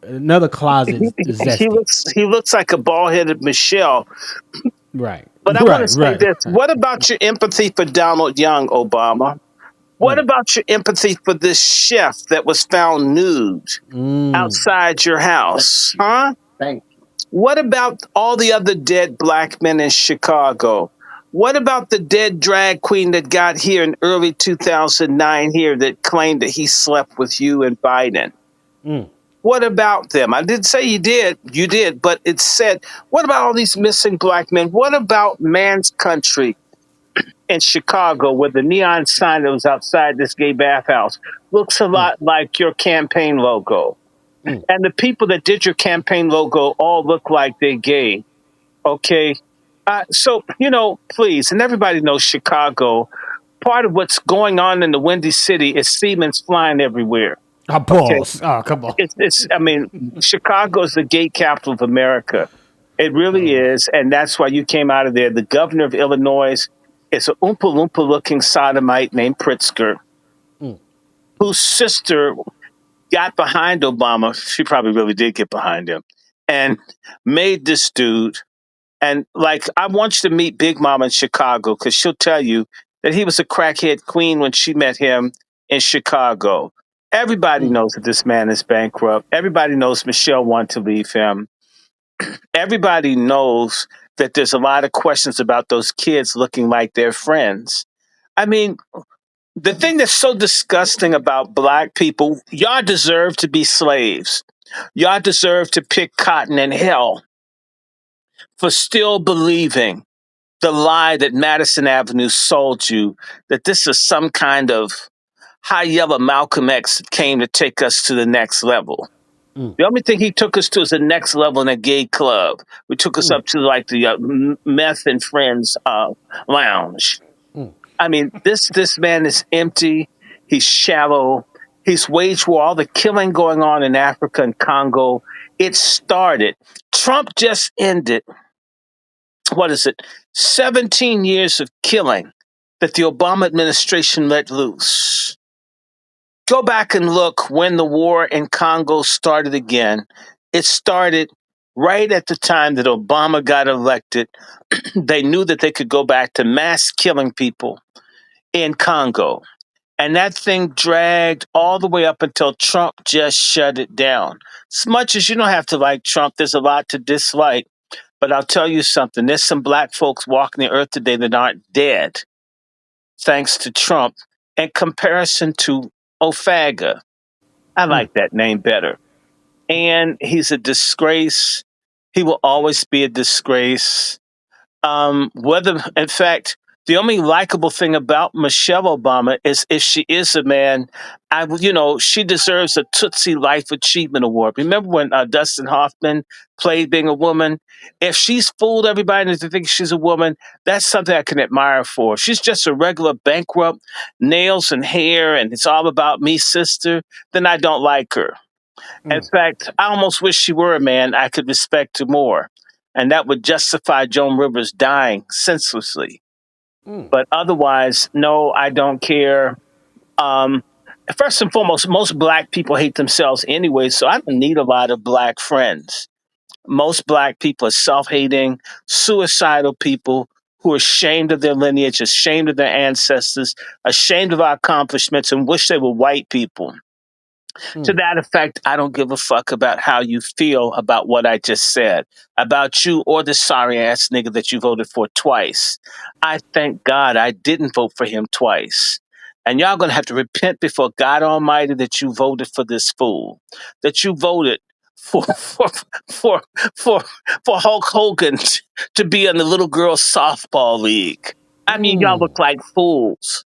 another closet zesty. He looks like a bald headed Michelle. Right, But I want to right, say right, this: what about your empathy for Donald Young, Obama? What about your empathy for this chef that was found nude outside your house? Huh? What about all the other dead black men in Chicago? What about the dead drag queen that got here in early 2009 here that claimed that he slept with you and Biden? What about them? I didn't say you did, but it said, what about all these missing black men? What about Man's Country in Chicago where the neon sign that was outside this gay bathhouse looks a lot like your campaign logo? And the people that did your campaign logo all look like they're gay. Okay. So, please, and everybody knows Chicago, part of what's going on in the Windy City is Siemens flying everywhere. Okay. Pause. Oh, come on. Chicago is the gay capital of America. It really is. And that's why you came out of there. The governor of Illinois is an Oompa Loompa looking sodomite named Pritzker, whose sister got behind Obama. She probably really did get behind him and made this dude. And I want you to meet Big Mama in Chicago because she'll tell you that he was a crackhead queen when she met him in Chicago. Everybody knows that this man is bankrupt. Everybody knows Michelle wanted to leave him. Everybody knows that there's a lot of questions about those kids looking like their friends. I mean, the thing that's so disgusting about black people, y'all deserve to be slaves. Y'all deserve to pick cotton in hell for still believing the lie that Madison Avenue sold you, that this is some kind of high yellow Malcolm X that came to take us to the next level. The only thing he took us to is the next level in a gay club. We took us up to the Meth and Friends lounge. I mean, this man is empty. He's shallow. He's waged war. All the killing going on in Africa and Congo, it started. Trump just ended, 17 years of killing that the Obama administration let loose. Go back and look when the war in Congo started again. It started right at the time that Obama got elected. They knew that they could go back to mass killing people in Congo. And that thing dragged all the way up until Trump just shut it down. As much as you don't have to like Trump, there's a lot to dislike. But I'll tell you something. There's some black folks walking the earth today that aren't dead, thanks to Trump, in comparison to Ofaga. I like that name better. And he's a disgrace. He will always be a disgrace. In fact, the only likable thing about Michelle Obama is if she is a man, she deserves a Tootsie Life Achievement Award. Remember when Dustin Hoffman played being a woman? If she's fooled everybody into thinking she's a woman, that's something I can admire for. If she's just a regular bankrupt, nails and hair, and it's all about me, sister, then I don't like her. In fact, I almost wish she were a man I could respect her more. And that would justify Joan Rivers dying senselessly. But otherwise, no, I don't care. First and foremost, most black people hate themselves anyway, so I don't need a lot of black friends. Most black people are self-hating, suicidal people who are ashamed of their lineage, ashamed of their ancestors, ashamed of our accomplishments, and wish they were white people. To that effect, I don't give a fuck about how you feel about what I just said, about you or the sorry ass nigga that you voted for twice. I thank God I didn't vote for him twice. And y'all gonna have to repent before God Almighty that you voted for this fool, that you voted for for for for Hulk Hogan to be in the little girls softball league. I mean, y'all look like fools.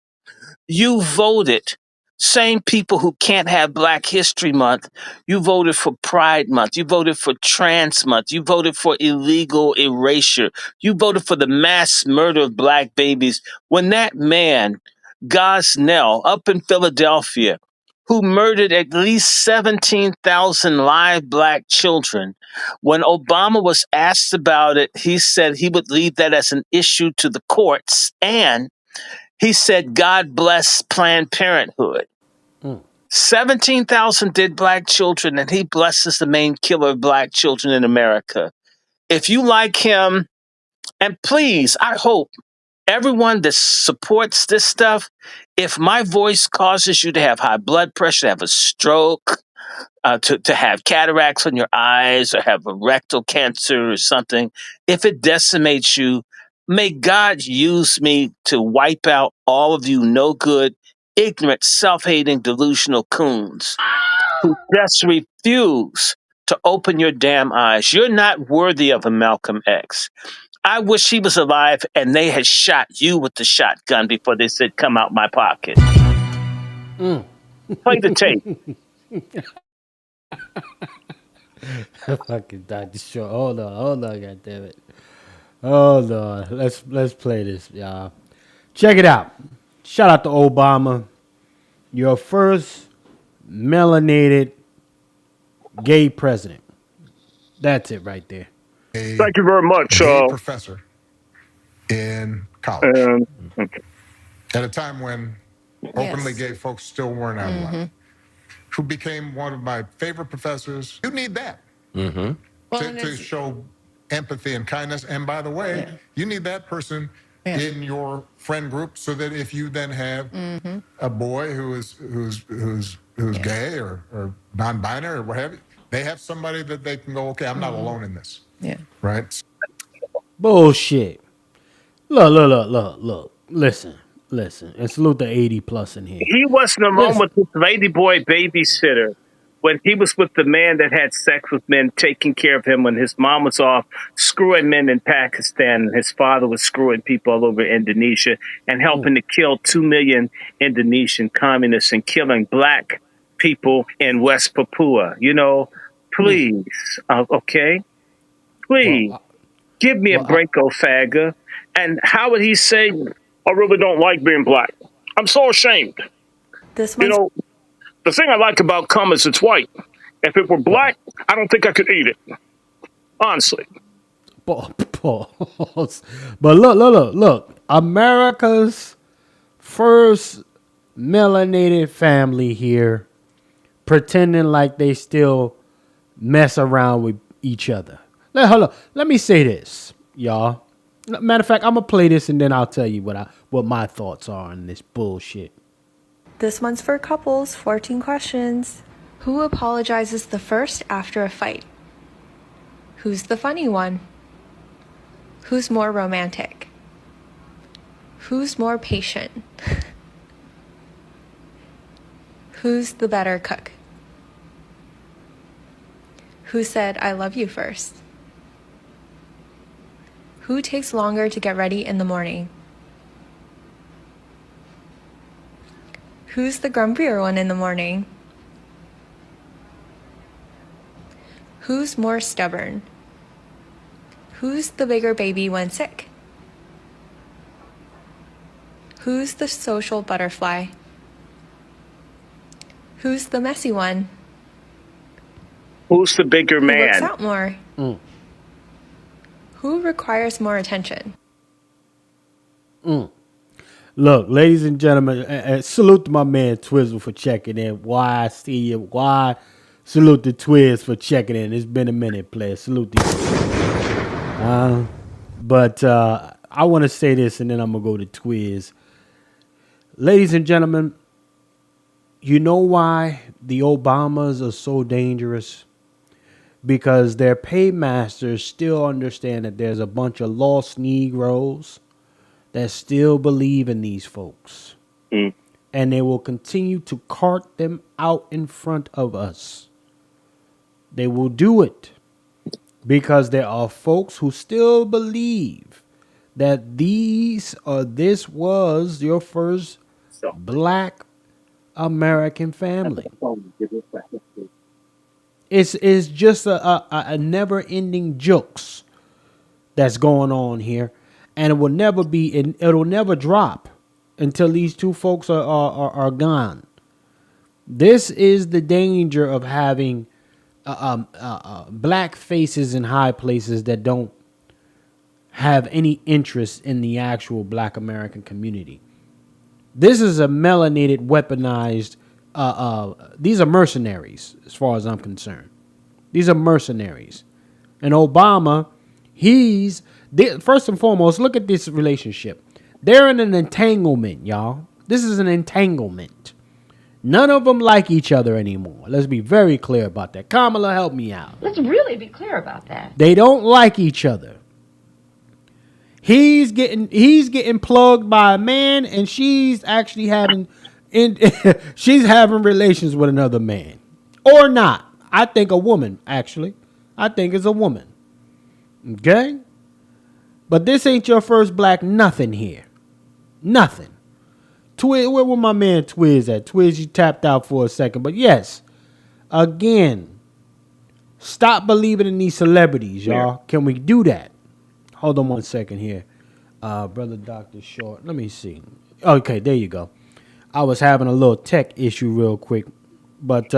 You voted. Same people who can't have Black History Month, you voted for Pride Month. You voted for Trans Month. You voted for illegal erasure. You voted for the mass murder of Black babies. When that man Gosnell up in Philadelphia, who murdered at least 17,000 live black children. When Obama was asked about it, he said he would leave that as an issue to the courts. And he said, God bless Planned Parenthood. 17,000 dead black children, and he blesses the main killer of black children in America. If you like him, and please, I hope everyone that supports this stuff, if my voice causes you to have high blood pressure, to have a stroke, to have cataracts on your eyes, or have a rectal cancer or something, if it decimates you, may God use me to wipe out all of you no good, ignorant, self-hating, delusional coons who just refuse to open your damn eyes. You're not worthy of a Malcolm X. I wish he was alive and they had shot you with the shotgun before they said, come out my pocket. Play the tape. Fucking Dr. Short. Hold on, goddammit. Hold on. Let's play this, y'all. Check it out. Shout out to Obama. Your first melanated gay president. That's it right there. Thank you very much. Gay professor in college. At a time when openly gay folks still weren't allowed. Who became one of my favorite professors. You need that to show empathy and kindness. And by the way, you need that person in your friend group so that if you then have a boy who's gay or non-binary or what have you, they have somebody that they can go, okay, I'm not alone in this. Yeah. Right? Bullshit. Look. Listen. And salute the 80 plus in here. He wasn't alone with his ladyboy babysitter when he was with the man that had sex with men, taking care of him when his mom was off screwing men in Pakistan and his father was screwing people all over Indonesia and helping to kill 2 million Indonesian communists and killing black people in West Papua. You know, please, okay? Please, give me a break, oh faggot. And how would he say, I really don't like being black. I'm so ashamed. You know, the thing I like about cum is it's white. If it were black, I don't think I could eat it. Honestly. Pause. But look. America's first melanated family here pretending like they still mess around with each other. Hold on. Let me say this, y'all. Matter of fact, I'm gonna play this and then I'll tell you what my thoughts are on this bullshit. This one's for couples. 14 questions. Who apologizes the first after a fight? Who's the funny one? Who's more romantic? Who's more patient? Who's the better cook? Who said I love you first? Who takes longer to get ready in the morning? Who's the grumpier one in the morning? Who's more stubborn? Who's the bigger baby when sick? Who's the social butterfly? Who's the messy one? Who's the bigger man? Who works out more? Who requires more attention? Look, ladies and gentlemen, salute to my man Twizzle for checking in. Why see you? Why salute to Twiz for checking in? It's been a minute, player. Salute to you. But I want to say this, and then I'm gonna go to Twiz. Ladies and gentlemen, you know why the Obamas are so dangerous? Because their paymasters still understand that there's a bunch of lost Negroes that still believe in these folks. And they will continue to cart them out in front of us. They will do it because there are folks who still believe that this was your first black American family. It's just a never-ending jokes that's going on here, and it'll never drop. until these two folks are gone. This is the danger of having black faces in high places that don't have any interest in the actual black American community. This is a melanated, weaponized. These are mercenaries, as far as I'm concerned. These are mercenaries. And Obama, first and foremost, look at this relationship. They're in an entanglement, y'all. This is an entanglement. None of them like each other anymore. Let's be very clear about that. Kamala, help me out. Let's really be clear about that. They don't like each other. He's getting plugged by a man, and she's actually having she's having relations with another man, or not. I think a woman, actually. I think it's a woman. Okay, but this ain't your first black nothing here. Nothing. Twiz, where my man Twiz at? Twiz, you tapped out for a second, but yes, again, stop believing in these celebrities, y'all. Yeah. Can we do that? Hold on 1 second here. Brother Dr. Short. Let me see. Okay, there you go. I was having a little tech issue real quick. But,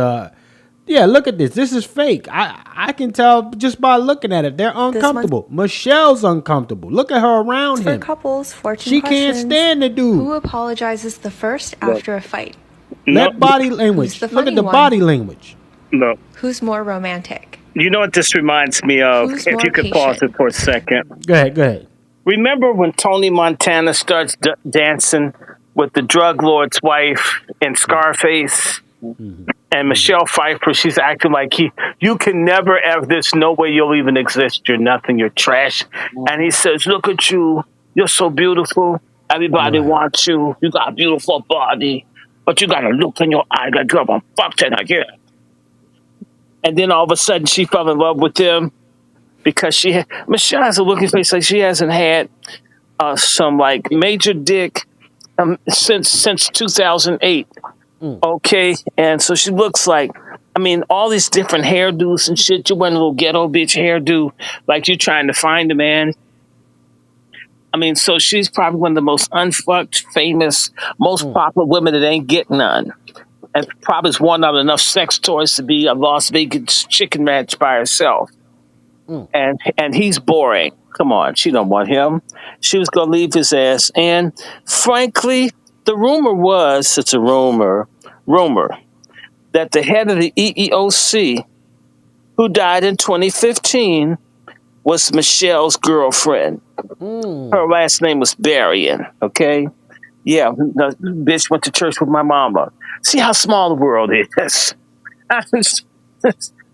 yeah, look at this. This is fake. I can tell just by looking at it. They're uncomfortable. Michelle's uncomfortable. Look at her around him. For couples, 14 she questions. Can't stand the dude. Who apologizes the first after a fight? Let body language. Look at the body language. No. Who's more romantic? You know what this reminds me of? Who's if you could pause it for a second. Go ahead. Remember when Tony Montana starts dancing with the drug lord's wife in Scarface? Mm-hmm. And Michelle Pfeiffer, she's acting like you can never ever, there's no way you'll even exist. You're nothing. You're trash. And he says, look at you. You're so beautiful. Everybody wants you. You got a beautiful body. But you got a look in your eye like you're a fucking again. And then all of a sudden she fell in love with him because Michelle has a looking face like she hasn't had some like major dick since 2008. Okay, and so she looks like, I mean, all these different hairdos and shit. You wearing a little ghetto bitch hairdo, like you're trying to find a man. I mean, so she's probably one of the most unfucked, famous, most popular women that ain't getting none. And probably has worn out enough sex toys to be a Las Vegas chicken ranch by herself. And he's boring. Come on, she don't want him. She was going to leave his ass. And frankly, the rumor was, it's a rumor, that the head of the EEOC, who died in 2015, was Michelle's girlfriend. Her last name was Berrien, okay? Yeah, the bitch went to church with my mama. See how small the world is.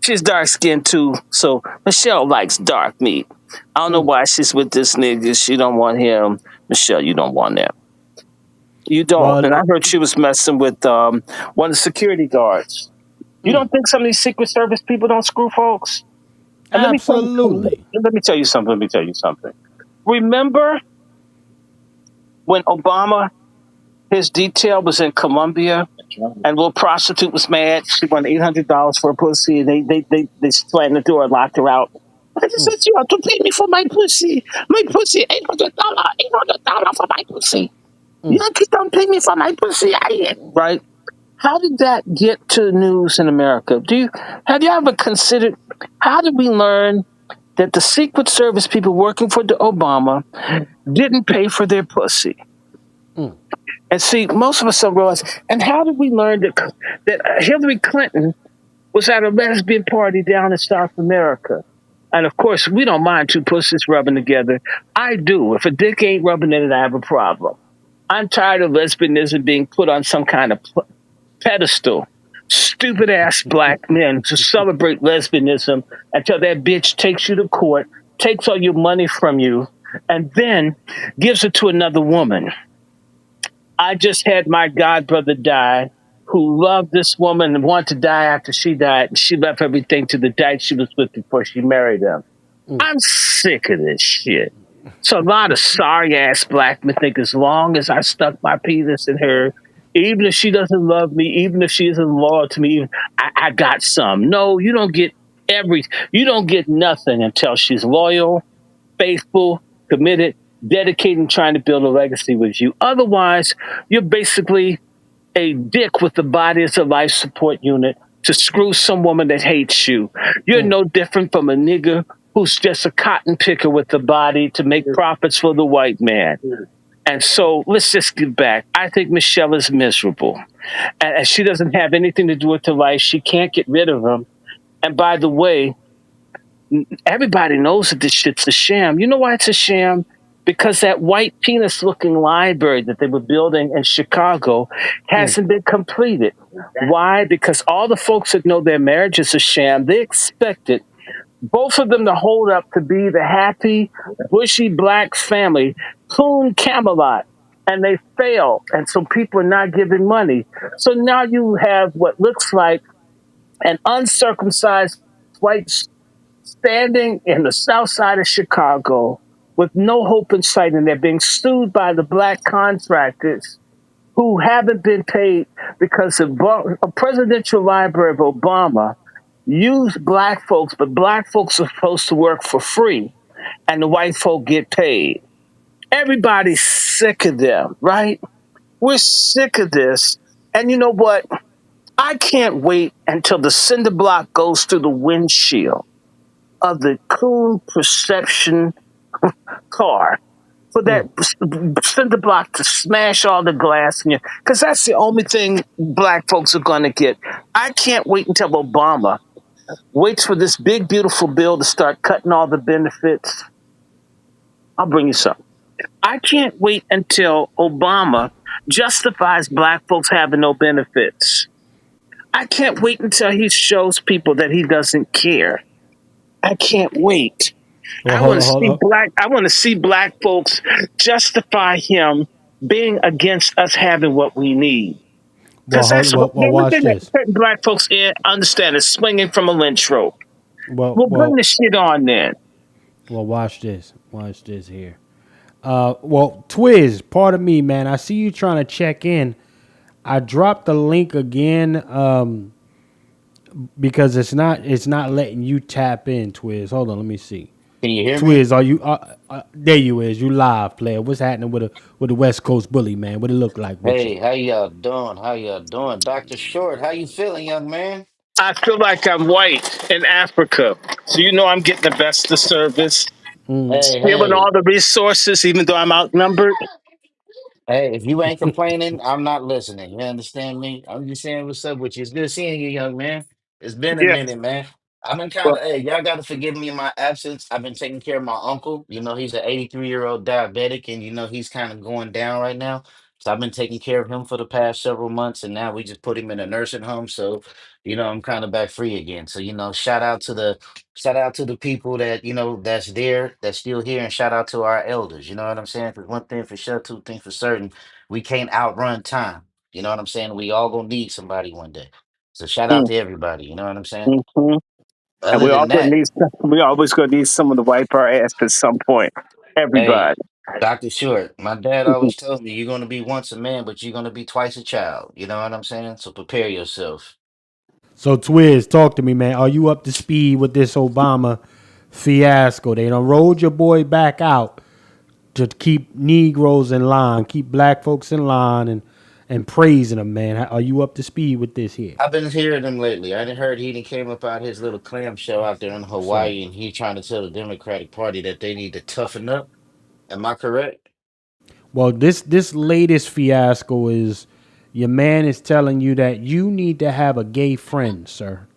She's dark-skinned, too, so Michelle likes dark meat. I don't know why she's with this nigga. She don't want him. Michelle, you don't want him. You don't. And I heard she was messing with one of the security guards. You don't think some of these Secret Service people don't screw folks? And absolutely. Let me tell you something. Remember when Obama, his detail was in Colombia, and a little prostitute was mad. She won $800 for a pussy, and they slammed the door and locked her out. I just said, you have to pay me for my pussy. My pussy, $800 for my pussy. Yankees don't pay me for my pussy. Right? How did that get to the news in America? Have you ever considered, how did we learn that the Secret Service people working for the Obama didn't pay for their pussy? And see, most of us don't realize, and how did we learn that Hillary Clinton was at a lesbian party down in South America? And of course, we don't mind two pussies rubbing together. I do. If a dick ain't rubbing in it, I have a problem. I'm tired of lesbianism being put on some kind of pedestal. Stupid ass black men to celebrate lesbianism until that bitch takes you to court, takes all your money from you, and then gives it to another woman. I just had my godbrother die, who loved this woman and wanted to die after she died. And she left everything to the dyke she was with before she married him. I'm sick of this shit. So a lot of sorry ass black men think as long as I stuck my penis in her, even if she doesn't love me, even if she isn't loyal to me, I got some. No, you don't get you don't get nothing until she's loyal, faithful, committed, dedicating trying to build a legacy with you. Otherwise, you're basically a dick with the body as a life support unit to screw some woman that hates you. You're no different from a nigger who's just a cotton picker with the body to make profits for the white man. And so let's just get back. I think Michelle is miserable. And she doesn't have anything to do with her life. She can't get rid of him. And by the way, everybody knows that this shit's a sham. You know why it's a sham? Because that white penis looking library that they were building in Chicago hasn't been completed. Why? Because all the folks that know their marriage is a sham, they expected both of them to hold up to be the happy, bushy black family, coon Camelot. And they failed. And so people are not giving money. So now you have what looks like an uncircumcised white standing in the south side of Chicago with no hope in sight, and they're being sued by the black contractors who haven't been paid because a presidential library of Obama used black folks, but black folks are supposed to work for free, and the white folk get paid. Everybody's sick of them, right? We're sick of this. And you know what? I can't wait until the cinder block goes through the windshield of the cool perception car for that cinder block to smash all the glass in you, because that's the only thing black folks are going to get. I can't wait until Obama waits for this big, beautiful bill to start cutting all the benefits. I'll bring you some. I can't wait until Obama justifies black folks having no benefits. I can't wait until he shows people that he doesn't care. I can't wait. Well, I hold want on, to hold see on. black. I want to see black folks justify him being against us having what we need. Well, Because that's well, the only watch thing that this. certain black folks understand is swinging from a lynch rope. Well, Well, bring well, the shit on then. well, watch this. Watch this here. Well, Twiz, pardon me, man. I see you trying to check in. I dropped the link again because it's not letting you tap in, Twiz. Hold on, let me see. Can you hear me? Twiz, are you? There you is. You live, player. What's happening with the West Coast bully, man? What it look like with you? Hey, how y'all doing? How y'all doing? Dr. Short, how you feeling, young man? I feel like I'm white in Africa. So you know I'm getting the best of service, Hey, stealing hey, all the resources, even though I'm outnumbered. hey, if you ain't complaining, I'm not listening. You understand me? I'm just saying what's up with you. It's good seeing you, young man. It's been a Yeah. minute, man. I've been kind Well, of, hey, y'all got to forgive me in my absence. I've been taking care of my uncle. You know, he's an 83-year-old diabetic, and, you know, he's kind of going down right now. So I've been taking care of him for the past several months, and now we just put him in a nursing home. So, you know, I'm kind of back free again. So, you know, shout out to the people that, you know, that's there, that's still here, and shout out to our elders. You know what I'm saying? Because one thing for sure, two things for certain, we can't outrun time. You know what I'm saying? We all gonna need somebody one day. So shout out to everybody. You know what I'm saying? mm-hmm. And Other than that, we always gonna need someone to wipe our ass at some point. hey, Everybody. Dr. Short, my dad always told me you're gonna be once a man, but you're gonna be twice a child. You know what I'm saying? So prepare yourself. So Twiz, talk to me, man. Are you up to speed with this Obama fiasco? They done rolled your boy back out to keep Negroes in line, keep black folks in line, and praising them, man. Are you up to speed with this here? I've been hearing him lately. I didn't heard he done came up out his little clam show out there in So, Hawaii, and he trying to tell the Democratic Party that they need to toughen up. Am I correct? well, this latest fiasco is your man is telling you that you need to have a gay friend, sir.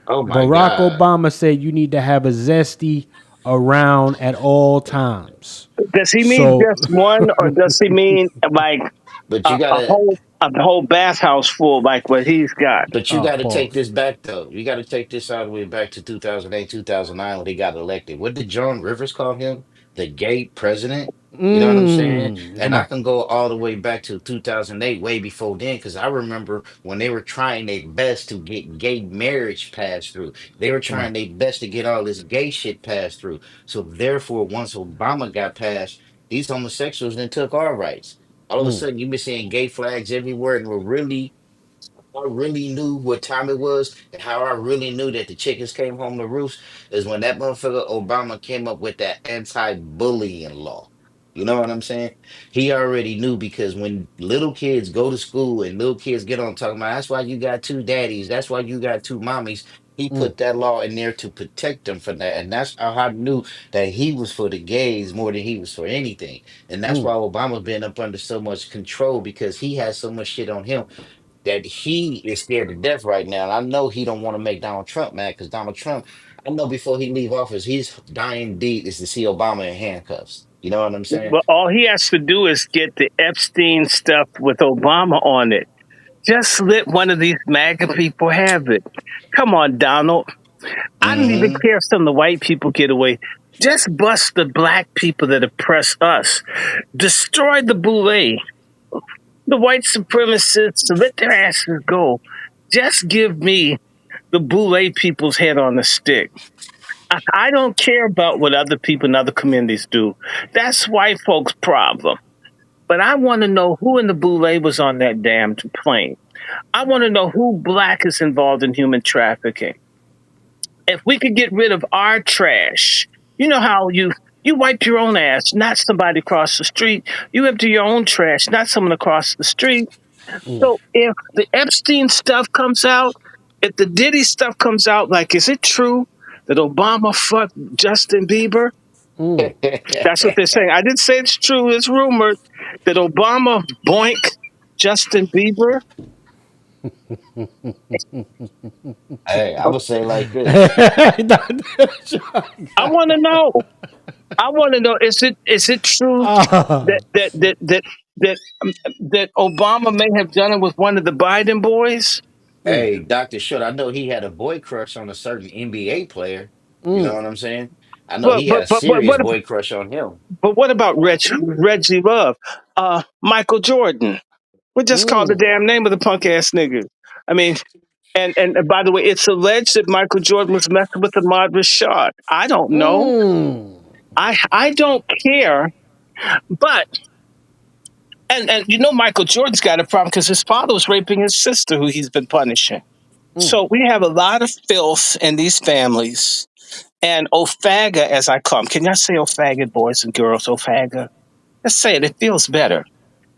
Oh my Barack God. Obama said you need to have a zesty around at all times. Does he mean So, just one, or does he mean like But you gotta a whole bathhouse full like what he's got? But you got to take pause. this back, though. You got to take this all the way back to 2008, 2009 when he got elected. What did John Rivers call him? The gay president? You know what I'm saying? And Come I on. can go all the way back to 2008, way before then, because I remember when they were trying their best to get gay marriage passed through. They were Come on. trying their best to get all this gay shit passed through. So therefore, once Obama got passed, these homosexuals then took our rights. All of a sudden, you be seeing gay flags everywhere, and we're really I really knew what time it was and how I really knew that the chickens came home to roost is when that motherfucker Obama came up with that anti-bullying law. You know what I'm saying? He already knew because when little kids go to school and little kids get on talking about that's why you got two daddies, that's why you got two mommies. He put that law in there to protect them from that. And that's how I knew that he was for the gays more than he was for anything. And that's why Obama's been up under so much control because he has so much shit on him that he is scared to death right now. And I know he don't want to make Donald Trump mad because Donald Trump, I know before he leave office, he's dying deed is to see Obama in handcuffs. You know what I'm saying? But all he has to do is get the Epstein stuff with Obama on it. Just let one of these MAGA people have it. Come on, Donald. I don't even Hmm. care if some of the white people get away. Just bust the black people that oppress us. Destroy the boule. The white supremacists, let their asses go. Just give me the boule people's head on a stick. I don't care about what other people in other communities do. That's white folks' problem. But I want to know who in the boule was on that damn plane. I want to know who black is involved in human trafficking. If we could get rid of our trash, you know how you wipe your own ass, not somebody across the street. You empty your own trash, not someone across the street. So if the Epstein stuff comes out, if the Diddy stuff comes out, like, is it true that Obama fucked Justin Bieber? That's what they're saying. I didn't say it's true. It's rumored that Obama boinked Justin Bieber. Hey, I would say like this. I want to know. I want to know. Is it true that that Obama may have done it with one of the Biden boys? Hey, Dr. Short, I know he had a boy crush on a certain NBA player. You know what I'm saying? I know But he had but a but but serious what boy crush on him. but what about Reggie Love? Michael Jordan. We just called the damn name of the punk ass nigga. I mean, and by the way, it's alleged that Michael Jordan was messing with Ahmad Rashad. I don't know. I don't care. But and you know Michael Jordan's got a problem because his father was raping his sister, who he's been punishing. So we have a lot of filth in these families. And Ofaga, as I call them, can y'all say Ofaga, boys and girls? Ofaga. Let's say it. It feels better.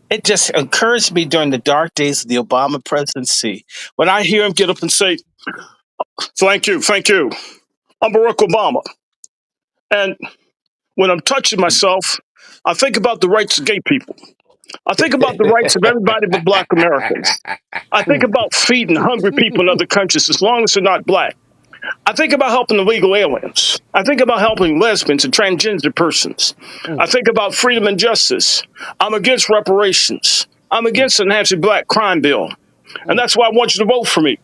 It just encouraged me during the dark days of the Obama presidency. When I hear him get up and say, thank you, I'm Barack Obama. And when I'm touching myself, I think about the rights of gay people. I think about the rights of everybody but black Americans. I think about feeding hungry people in other countries as long as they're not black. I think about helping illegal aliens. I think about helping lesbians and transgender persons. I think about freedom and justice. I'm against reparations. I'm against an anti-black crime bill. And that's why I want you to vote for me.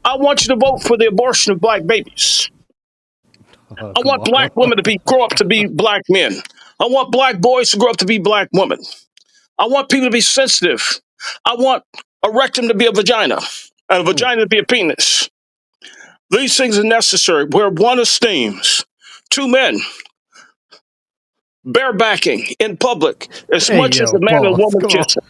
I want you to vote for the abortion of black babies. I want black women to grow up to be black men. I want black boys to grow up to be black women. I want people to be sensitive. I want a rectum to be a vagina and a vagina to be a penis. These things are necessary where one esteems two men barebacking in public as Hey, much as yo, a man and pause. woman Come on. kissing.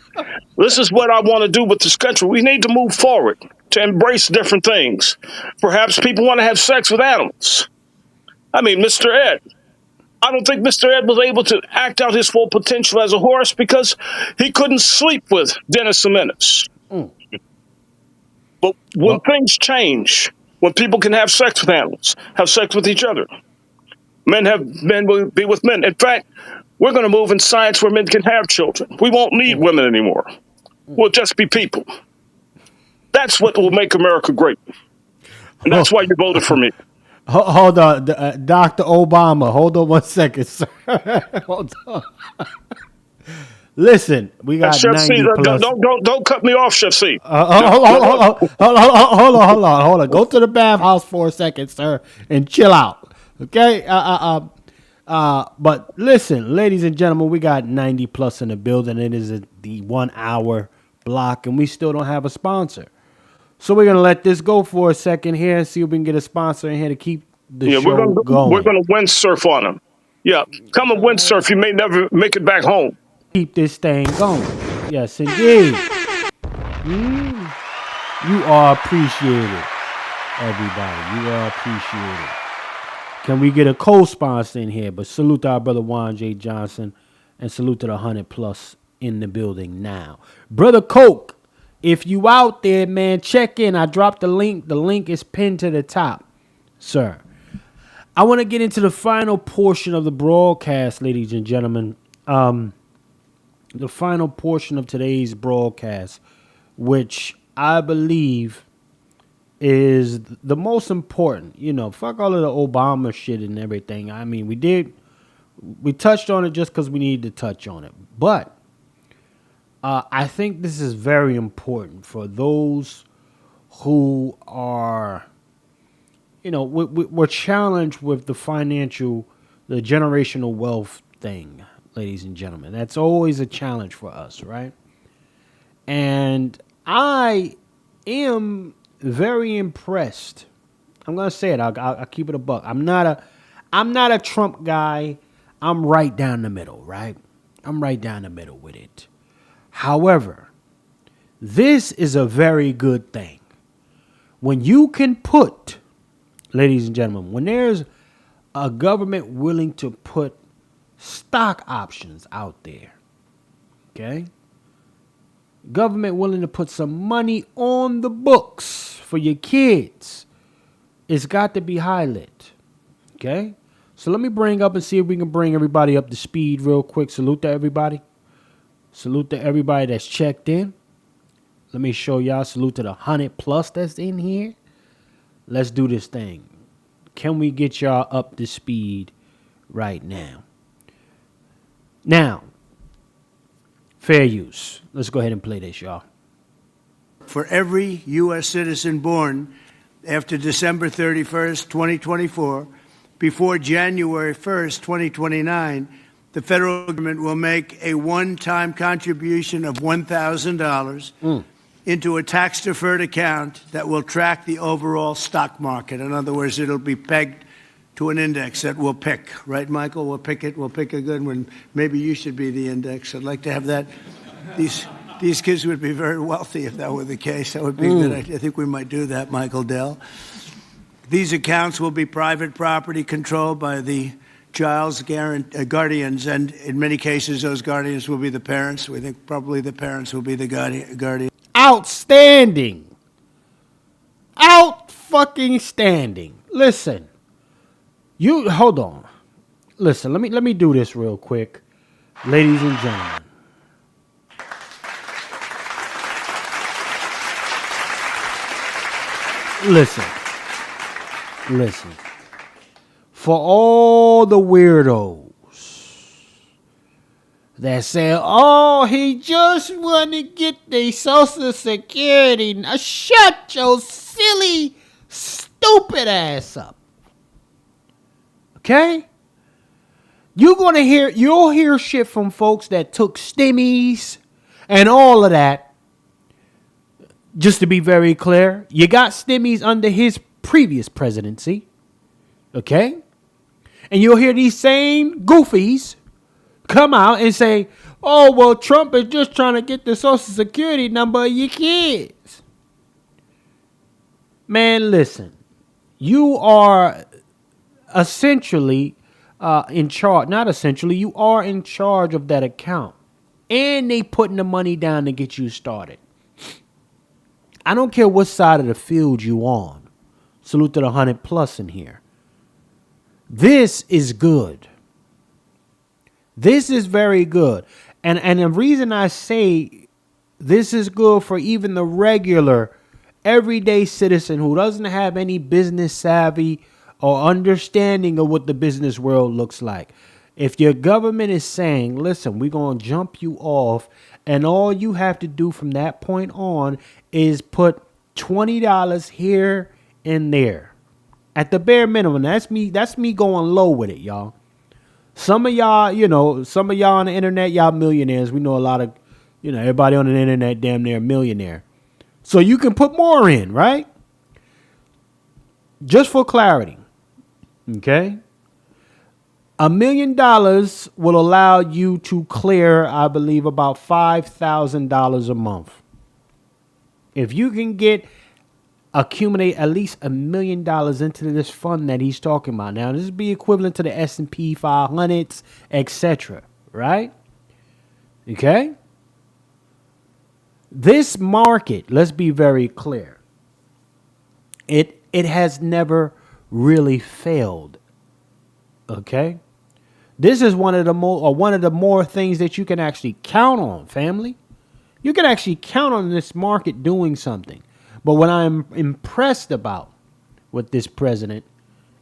This is what I want to do with this country. We need to move forward to embrace different things. Perhaps people want to have sex with animals. I mean, Mr. Ed. I don't think Mr. Ed was able to act out his full potential as a horse because he couldn't sleep with Dennis the Menace. But when Well, things change, when people can have sex with animals, have sex with each other, men will be with men. In fact, we're going to move in science where men can have children. We won't need women anymore. We'll just be people. That's what will make America great. And that's why you voted for me. hold on, Dr. Obama. Hold on one second, sir. Hold on. Listen, we got Chef C, 90 plus. don't cut me off, Chef C. Hold on. Go to the bathhouse for a second, sir, and chill out. Okay? But listen, ladies and gentlemen, we got 90 plus in the building. It is the 1 hour block, and we still don't have a sponsor. So we're gonna let this go for a second here and see if we can get a sponsor in here to keep the show We're going. gonna windsurf on them. Yeah, come and windsurf. You may never make it back home. Keep this thing going. Yes, indeed. You are appreciated, everybody. You are appreciated. Can we get a co-sponsor in here? But salute our brother Juan J. Johnson And salute to the 100 plus in the building now. Brother Coke, if you out there, man, check in. I dropped the link. The link is pinned to the top, sir. I want to get into the final portion of the broadcast, ladies and gentlemen. The final portion of today's broadcast, which I believe is the most important. You know, fuck all of the Obama shit and everything. I mean, we touched on it just because we needed to touch on it. But I think this is very important for those who are, you know, we're challenged with the generational wealth thing, ladies and gentlemen. That's always a challenge for us, right? And I am very impressed. I'm gonna say it. I'll keep it a buck. I'm not a Trump guy. I'm right down the middle, right? I'm right down the middle with it. However, this is a very good thing. When you can put, ladies and gentlemen, when there's a government willing to put stock options out there, okay? Government willing to put some money on the books for your kids, it's got to be highlit, okay? So let me bring up and see if we can bring everybody up to speed real quick. Salute to everybody. Salute to everybody that's checked in. Let me show y'all. Salute to the 100 plus that's in here. Let's do this thing. Can we get y'all up to speed right now? Now, fair use. Let's go ahead and play this, y'all. For every U.S. citizen born after December 31st, 2024, before January 1st, 2029, the federal government will make a one-time contribution of $1,000 into a tax-deferred account that will track the overall stock market. In other words, it'll be pegged to an index that we'll pick. Right, Michael? We'll pick it. We'll pick a good one. Maybe you should be the index. I'd like to have that. These kids would be very wealthy if that were the case. That would be good. I think we might do that, Michael Dell. These accounts will be private property controlled by the child's guardians, and in many cases, those guardians will be the parents. We think probably the parents will be the guardian. Outstanding. Out-fucking-standing. Listen. You, hold on. Listen, let me do this real quick. Ladies and gentlemen. Listen. For all the weirdos that say, oh, he just want to get the Social Security. Now shut your silly, stupid ass up. Okay? You'll hear shit from folks that took stimmies and all of that. Just to be very clear, you got stimmies under his previous presidency. Okay? And you'll hear these same goofies come out and say, oh, well, Trump is just trying to get the Social Security number of your kids. Man, listen. You are essentially in charge. Not essentially. You are in charge of that account. And they putting the money down to get you started. I don't care what side of the field you on. Salute to the 100 plus in here. This is good. This is very good. And the reason I say this is good for even the regular, everyday citizen who doesn't have any business savvy or understanding of what the business world looks like. If your government is saying, listen, we're going to jump you off, and all you have to do from that point on is put $20 here and there. At the bare minimum. That's me going low with it, y'all. Some of y'all on the internet, y'all millionaires. We know a lot of, everybody on the internet damn near a millionaire. So you can put more in, right? Just for clarity. Okay? $1 million will allow you to clear, I believe, about $5,000 a month. If you can accumulate at least $1 million into this fund that he's talking about. Now, this would be equivalent to the S&P 500s, etc., right? Okay? This market, let's be very clear. It has never really failed. Okay? This is one of the more things that you can actually count on, family. You can actually count on this market doing something. But what I'm impressed about with this president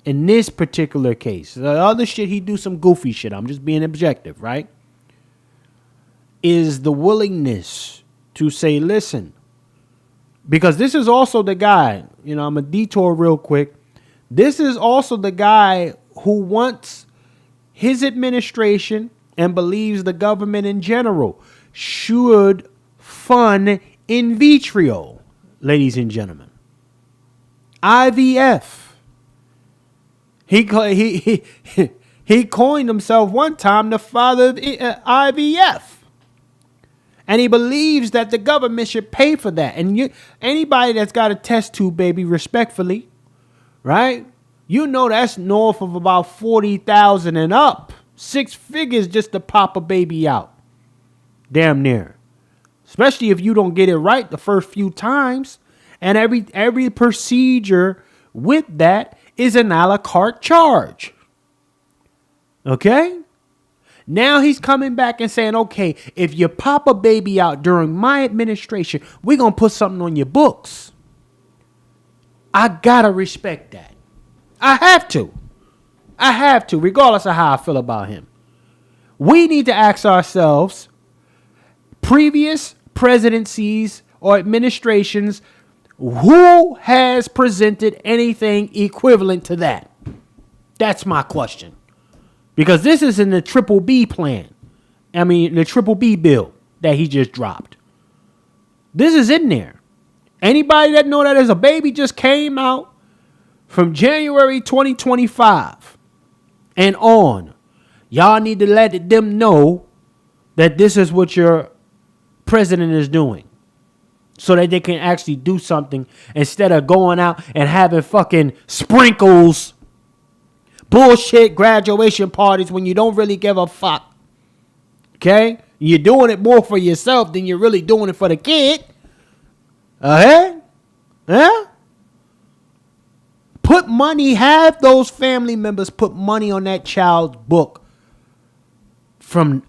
in this particular case, the other shit, he do some goofy shit, I'm just being objective, right? Is the willingness to say, listen, because this is also the guy, I'm going to detour real quick. This is also the guy who wants his administration and believes the government in general should fund in vitro, ladies and gentlemen. IVF. He coined himself one time the father of IVF. And he believes that the government should pay for that. And anybody that's got a test tube, baby, respectfully, right? That's north of about 40,000 and up. 6 figures just to pop a baby out. Damn near. Especially if you don't get it right the first few times. And every procedure with that is an a la carte charge. Okay? Now he's coming back and saying, okay, if you pop a baby out during my administration, we're going to put something on your books. I got to respect that. I have to, regardless of how I feel about him. We need to ask ourselves, previous presidencies or administrations, who has presented anything equivalent to that? That's my question. Because this is in the Triple B plan. The Triple B bill that he just dropped. This is in there. Anybody that know that as a baby just came out from January 2025 and on, y'all need to let them know that this is what your president is doing. So that they can actually do something instead of going out and having fucking sprinkles, bullshit graduation parties when you don't really give a fuck. Okay? You're doing it more for yourself than you're really doing it for the kid. Huh? Put money, have those family members put money on that child's book from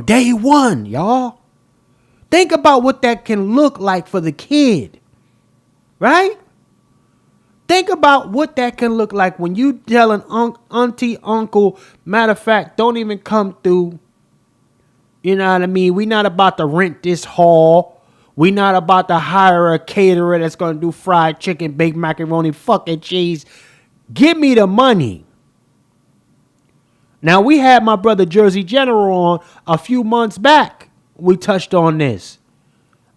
day one, y'all. Think about what that can look like for the kid. Right? Think about what that can look like when you telling auntie, uncle, matter of fact, don't even come through. You know what I mean? We not about to rent this hall. We not about to hire a caterer that's going to do fried chicken, baked macaroni, fucking cheese. Give me the money. Now, we had my brother Jersey General on a few months back. We touched on this.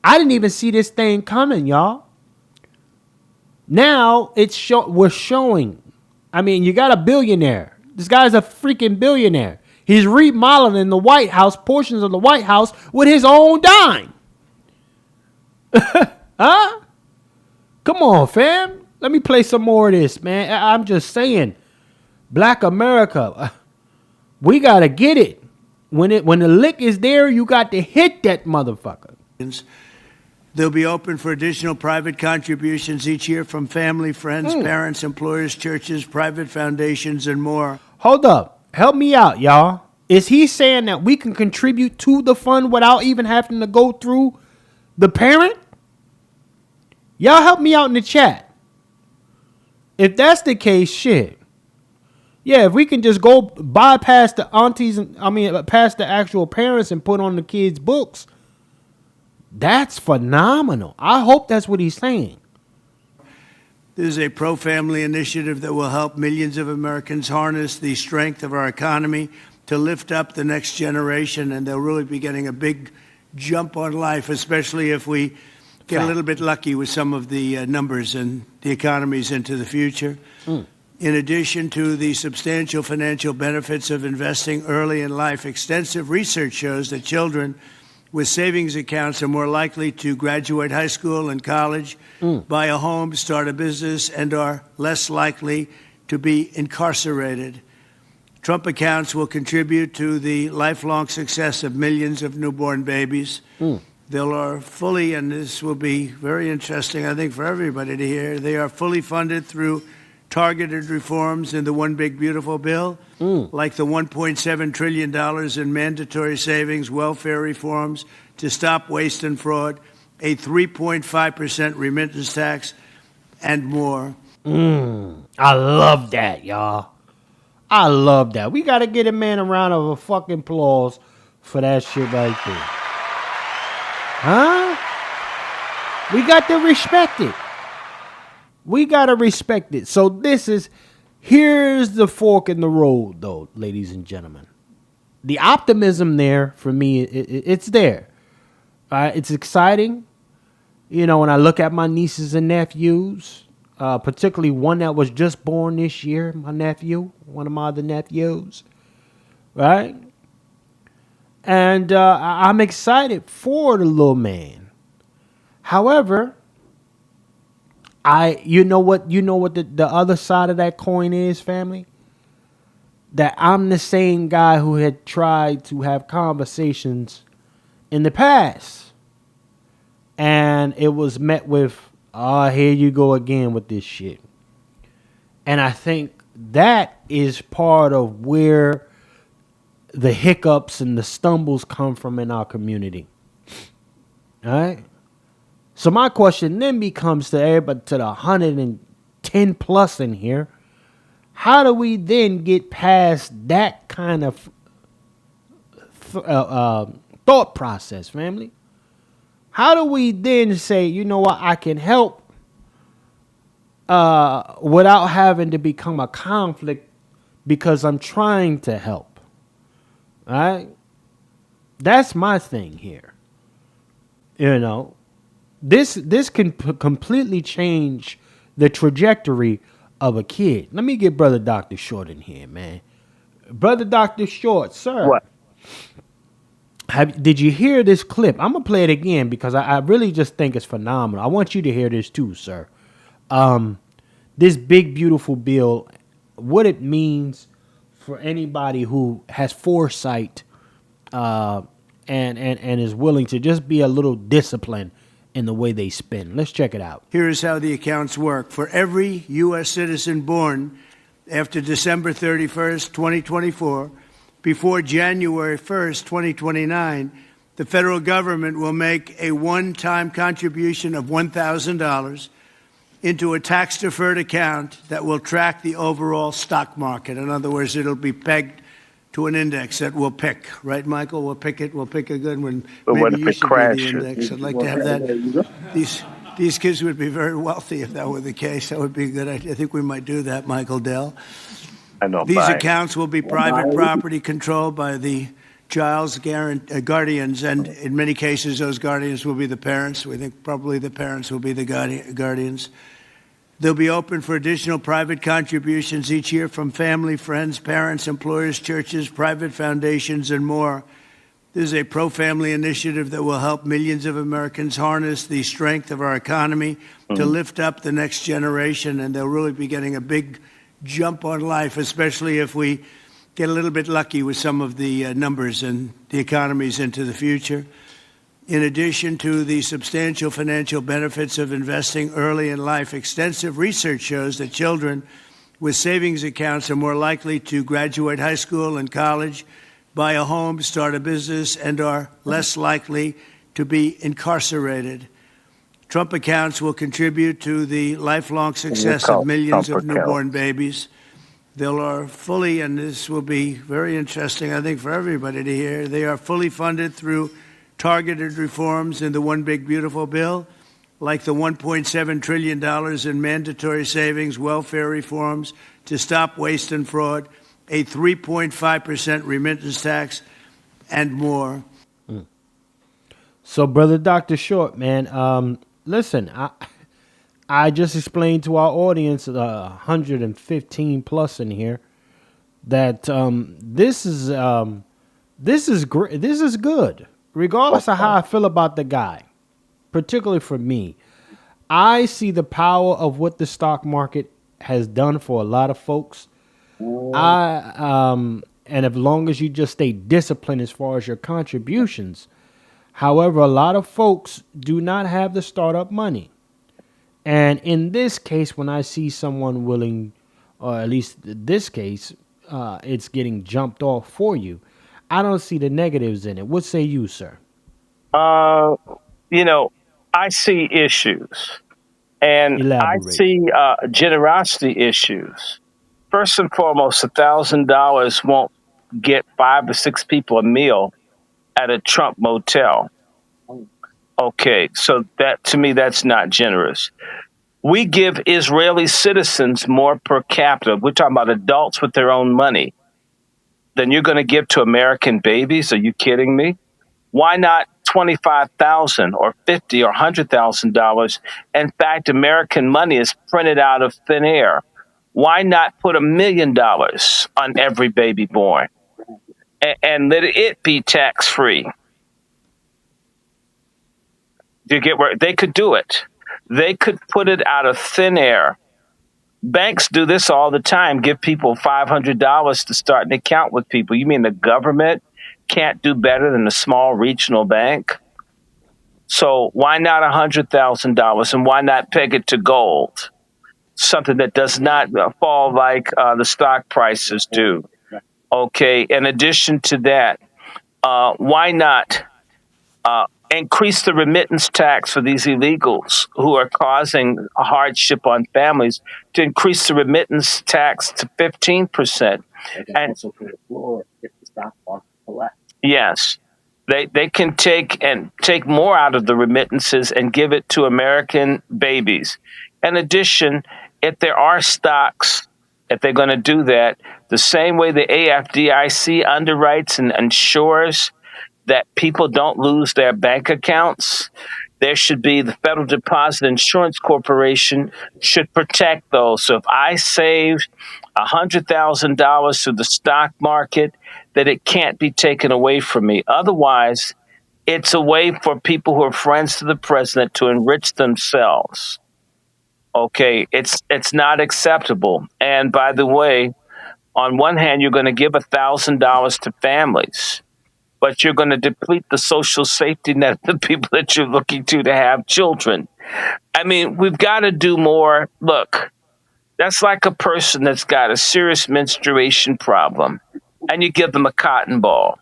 I didn't even see this thing coming, y'all. Now we're showing. You got a billionaire. This guy's a freaking billionaire. He's remodeling the White House, portions of the White House, with his own dime. Huh? Come on, fam. Let me play some more of this, man. I'm just saying, Black America, we got to get it. When the lick is there, you got to hit that motherfucker. They'll be open for additional private contributions each year from family, friends, parents, employers, churches, private foundations, and more. Hold up. Help me out, y'all. Is he saying that we can contribute to the fund without even having to go through the parent? Y'all help me out in the chat. If that's the case, shit. Yeah, if we can just go bypass the aunties, past the actual parents and put on the kids' books, that's phenomenal. I hope that's what he's saying. This is a pro-family initiative that will help millions of Americans harness the strength of our economy to lift up the next generation, and they'll really be getting a big jump on life, especially if we get a little bit lucky with some of the numbers and the economies into the future. In addition to the substantial financial benefits of investing early in life, extensive research shows that children with savings accounts are more likely to graduate high school and college, buy a home, start a business, and are less likely to be incarcerated. Trump accounts will contribute to the lifelong success of millions of newborn babies. They are fully, and this will be very interesting, I think, for everybody to hear, they are fully funded through targeted reforms in the One Big Beautiful Bill, like the $1.7 trillion in mandatory savings, welfare reforms to stop waste and fraud, a 3.5% remittance tax, and more. I love that, y'all. I love that. We got to get a man a round of a fucking applause for that shit right there. Huh? We got to respect it. We got to respect it. So here's the fork in the road, though, ladies and gentlemen. The optimism there, for me, it's there. It's exciting. You know, when I look at my nieces and nephews, particularly one that was just born this year, my nephew, one of my other nephews, right? And I'm excited for the little man. However, you know what the other side of that coin is, family? That I'm the same guy who had tried to have conversations in the past. And it was met with, here you go again with this shit. And I think that is part of where the hiccups and the stumbles come from in our community. All right? So my question then becomes to everybody, to the 110 plus in here, how do we then get past that kind of thought process, family? How do we then say, you know what, I can help without having to become a conflict because I'm trying to help? All right? That's my thing here. You know, this can completely change the trajectory of a kid. Let me get Brother Dr. Short in here, man. Brother Dr. Short, sir. What? Did you hear this clip? I'm going to play it again because I really just think it's phenomenal. I want you to hear this too, sir. This big, beautiful bill, what it means for anybody who has foresight and is willing to just be a little disciplined in the way they spend. Let's check it out. Here's how the accounts work. For every U.S. citizen born after December 31st, 2024, before January 1st, 2029, the federal government will make a one-time contribution of $1,000 into a tax-deferred account that will track the overall stock market. In other words, it'll be pegged to an index that we'll pick. Right, Michael? We'll pick it. We'll pick a good one. But what Maybe if you it should crashes? be the index. I'd like to have that. These kids would be very wealthy if that were the case. That would be a good idea. I think we might do that, Michael Dell. I know. These accounts will be private property controlled by the child's guardians, and in many cases, those guardians will be the parents. We think probably the parents will be the guardians. They'll be open for additional private contributions each year from family, friends, parents, employers, churches, private foundations, and more. This is a pro-family initiative that will help millions of Americans harness the strength of our economy to lift up the next generation, and they'll really be getting a big jump on life, especially if we get a little bit lucky with some of the numbers and the economies into the future. In addition to the substantial financial benefits of investing early in life, extensive research shows that children with savings accounts are more likely to graduate high school and college, buy a home, start a business, and are less likely to be incarcerated. Trump accounts will contribute to the lifelong success of millions of newborn babies. They are fully, and this will be very interesting, I think, for everybody to hear, they are fully funded through targeted reforms in the One Big Beautiful Bill, like the $1.7 trillion in mandatory savings, welfare reforms to stop waste and fraud, a 3.5% remittance tax, and more. So, Brother Dr. Short, man, listen, I just explained to our audience, 115 plus in here, that this is great. This is good, regardless of how I feel about the guy. Particularly for me, I see the power of what the stock market has done for a lot of folks. And as long as you just stay disciplined as far as your contributions. However, a lot of folks do not have the startup money. And in this case, when I see someone willing, or at least this case, it's getting jumped off for you, I don't see the negatives in it. What say you, sir? Uh, you know, I see issues, and I Elaborate. see generosity issues. First and foremost, $1,000 won't get 5 or 6 people a meal at a Trump motel. Okay, so that to me, that's not generous. We give Israeli citizens more per capita. We're talking about adults with their own money than you're going to give to American babies. Are you kidding me? Why not 25,000 or 50 or $100,000? In fact, American money is printed out of thin air. Why not put $1 million on every baby born and let it be tax free? Do you get where they could do it? They could put it out of thin air. Banks do this all the time. Give people $500 to start an account with people. You mean the government can't do better than a small regional bank? So why not $100,000, and why not peg it to gold? Something that does not fall like the stock prices do. Okay. In addition to that, why not increase the remittance tax for these illegals who are causing a hardship on families, to increase the remittance tax to 15%? And also put a floor if the stock market collapses. Yes. They can take more out of the remittances and give it to American babies. In addition, if there are stocks, if they're going to do that, the same way the AFDIC underwrites and ensures that people don't lose their bank accounts, there should be the Federal Deposit Insurance Corporation should protect those. So if I saved $100,000 through the stock market, that it can't be taken away from me. Otherwise, it's a way for people who are friends to the president to enrich themselves. Okay, it's not acceptable. And by the way, on one hand, you're going to give $1,000 to families, but you're going to deplete the social safety net of the people that you're looking to have children. I mean, we've got to do more. Look, that's like a person that's got a serious menstruation problem, and you give them a cotton ball,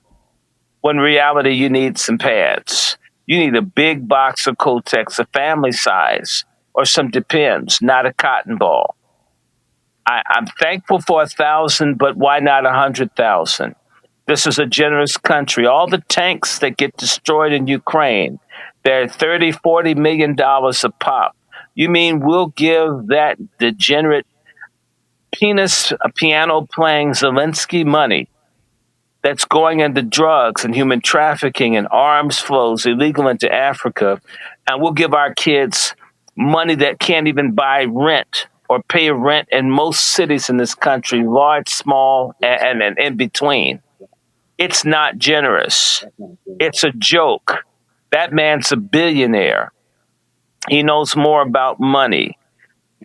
when in reality you need some pads. You need a big box of Kotex, a family size, or some Depends, not a cotton ball. I'm thankful for 1,000, but why not 100,000? This is a generous country. All the tanks that get destroyed in Ukraine, they're $30, $40 million a pop. You mean we'll give that degenerate piano playing Zelensky money that's going into drugs and human trafficking and arms flows illegal into Africa, and we'll give our kids money that can't even buy rent or pay rent in most cities in this country, large, small, and in between? It's not generous. It's a joke. That man's a billionaire. He knows more about money.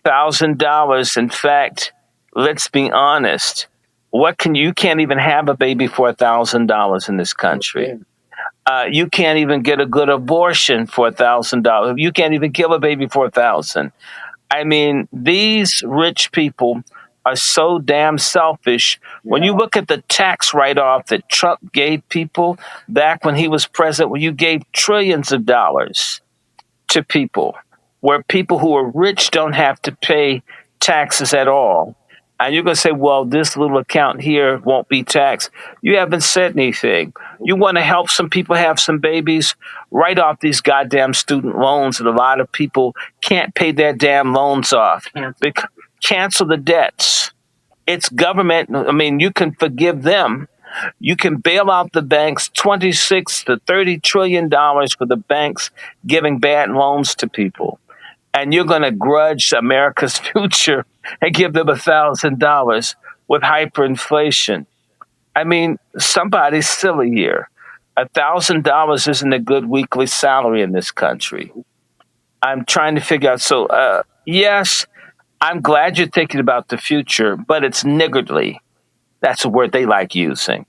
$1,000. In fact, let's be honest. You can't even have a baby for $1,000 in this country. You can't even get a good abortion for $1,000. You can't even kill a baby for $1,000. I mean, these rich people are so damn selfish. When you look at the tax write-off that Trump gave people back when he was president, when you gave trillions of dollars to people, where people who are rich don't have to pay taxes at all. And you're going to say, well, this little account here won't be taxed. You haven't said anything. You want to help some people have some babies? Write off these goddamn student loans that a lot of people can't pay their damn loans off. Cancel the debts. It's government. I mean, you can forgive them. You can bail out the banks, $26 to $30 trillion for the banks giving bad loans to people. And you're going to grudge America's future and give them $1,000 with hyperinflation. I mean, somebody's silly here. $1,000 isn't a good weekly salary in this country. I'm trying to figure out. So, yes, I'm glad you're thinking about the future, but it's niggardly. That's a word they like using.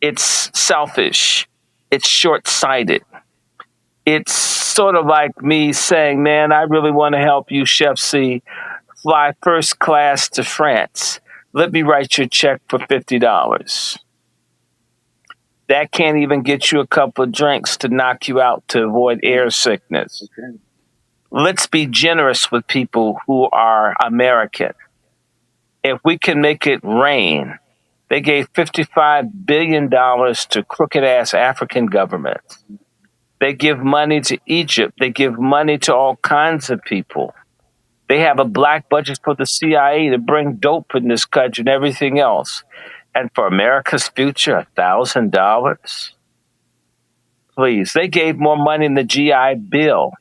It's selfish. It's short sighted. It's sort of like me saying, man, I really want to help you, Chef C, fly first class to France. Let me write you a check for $50. That can't even get you a couple of drinks to knock you out to avoid air sickness. Let's be generous with people who are American. If we can make it rain, they gave $55 billion to crooked ass African governments. They give money to Egypt. They give money to all kinds of people. They have a black budget for the CIA to bring dope in this country and everything else. And for America's future, $1,000? Please. They gave more money in the GI Bill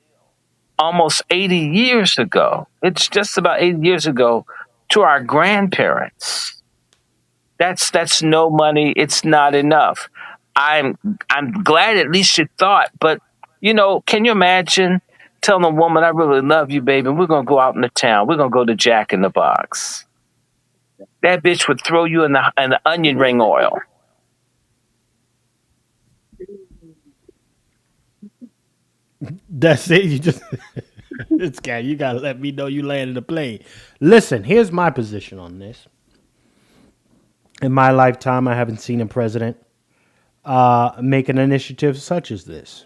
almost 80 years ago. It's just about 80 years ago to our grandparents. That's no money. It's not enough. I'm glad at least you thought, but can you imagine telling a woman, I really love you, baby, and we're gonna go out in the town. We're gonna go to Jack in the Box. That bitch would throw you in the onion ring oil. That's it. You just this guy. You gotta let me know you landed the plane. Listen, here's my position on this. In my lifetime, I haven't seen a president make an initiative such as this.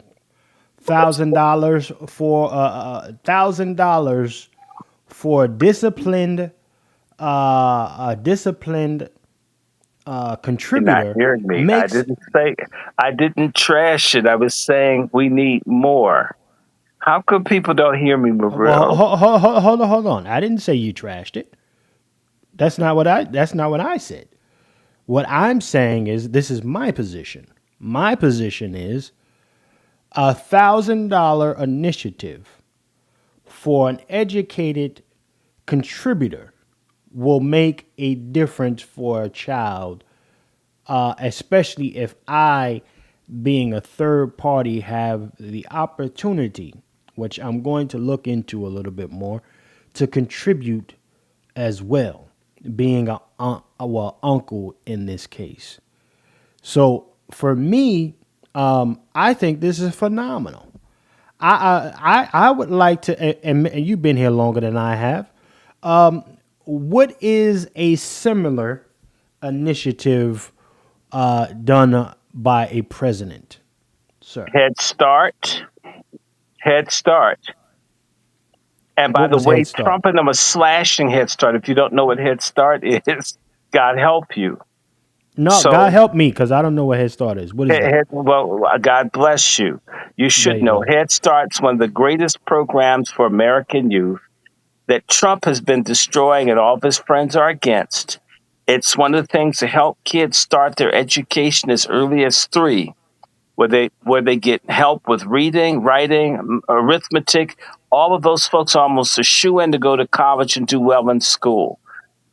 $1,000 for $1,000 for a disciplined contributor. You're not hearing me. Makes, I didn't trash it. I was saying we need more. How come people don't hear me, Mario? Well, hold on. I didn't say you trashed it. That's not what I said. What I'm saying is this is my position. My position is $1,000 initiative for an educated contributor will make a difference for a child, especially if I, being a third party, have the opportunity, which I'm going to look into a little bit more, to contribute as well, being a uncle in this case. So for me, I think this is phenomenal. I would like to, and you've been here longer than I have. What is a similar initiative done by a president, sir? Head Start. And by the way, Trump and them are slashing Head Start. If you don't know what Head Start is, God help you. No, so, God help me, because I don't know what Head Start is. What is that? Well, God bless you. You should know. Head Start's one of the greatest programs for American youth that Trump has been destroying and all of his friends are against. It's one of the things to help kids start their education as early as 3, where they get help with reading, writing, arithmetic. All of those folks are almost a shoe-in to go to college and do well in school.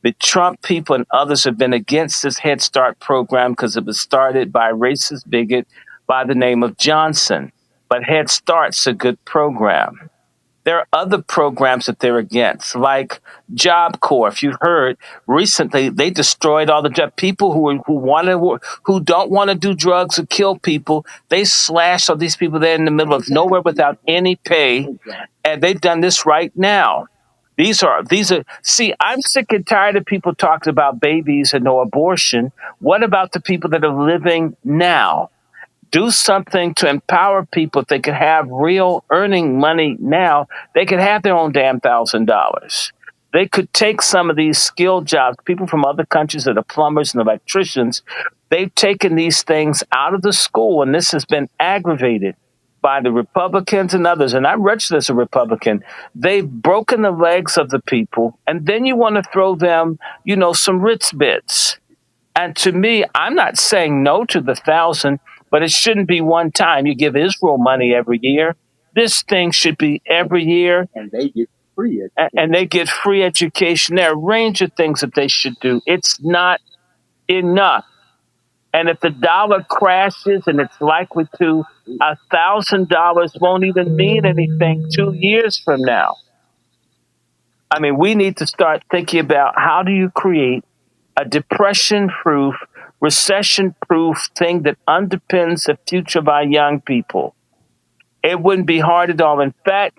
The Trump people and others have been against this Head Start program because it was started by a racist bigot by the name of Johnson. But Head Start's a good program. There are other programs that they're against, like Job Corps. If you've heard, recently they destroyed all the people who don't want to do drugs or kill people. They slashed all these people there in the middle of nowhere without any pay, and they've done this right now. These are. See, I'm sick and tired of people talking about babies and no abortion. What about the people that are living now? Do something to empower people. If they could have real earning money now, they could have their own damn $1,000. They could take some of these skilled jobs, people from other countries that are plumbers and electricians. They've taken these things out of the school, and this has been aggravated by the Republicans and others. And I'm registered as a Republican. They've broken the legs of the people, and then you want to throw them, some Ritz bits. And to me, I'm not saying no to the 1,000. But it shouldn't be one time. You give Israel money every year. This thing should be every year. And they get free education. And they get free education. There are a range of things that they should do. It's not enough. And if the dollar crashes, and it's likely to, $1,000 won't even mean anything 2 years from now. I mean, we need to start thinking about how do you create a depression-proof, recession-proof thing that underpins the future of our young people. It wouldn't be hard at all. In fact,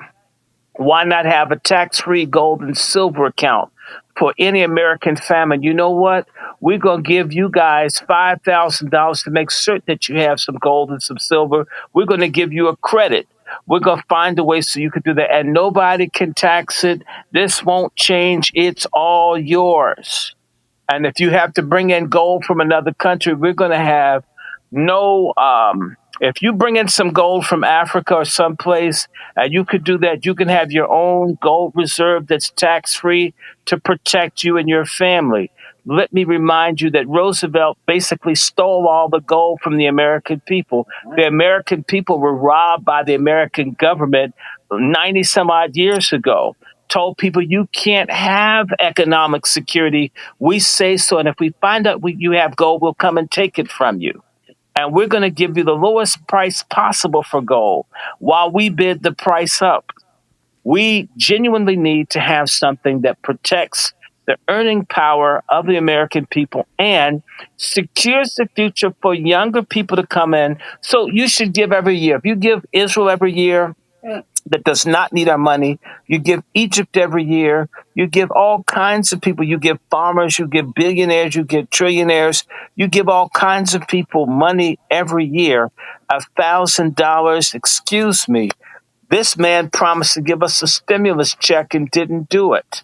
why not have a tax-free gold and silver account for any American family? You know what? We're going to give you guys $5,000 to make certain that you have some gold and some silver. We're going to give you a credit. We're going to find a way so you can do that. And nobody can tax it. This won't change. It's all yours. And if you have to bring in gold from another country, we're going to have no. If you bring in some gold from Africa or someplace, and you could do that, you can have your own gold reserve that's tax free to protect you and your family. Let me remind you that Roosevelt basically stole all the gold from the American people. The American people were robbed by the American government 90 some odd years ago. Told people you can't have economic security. We say so. And if we find out you have gold, we'll come and take it from you. And we're going to give you the lowest price possible for gold while we bid the price up. We genuinely need to have something that protects the earning power of the American people and secures the future for younger people to come in. So you should give every year. If you give Israel every year, that does not need our money. You give Egypt every year. You give all kinds of people. You give farmers. You give billionaires. You give trillionaires. You give all kinds of people money every year. $1,000. Excuse me. This man promised to give us a stimulus check and didn't do it.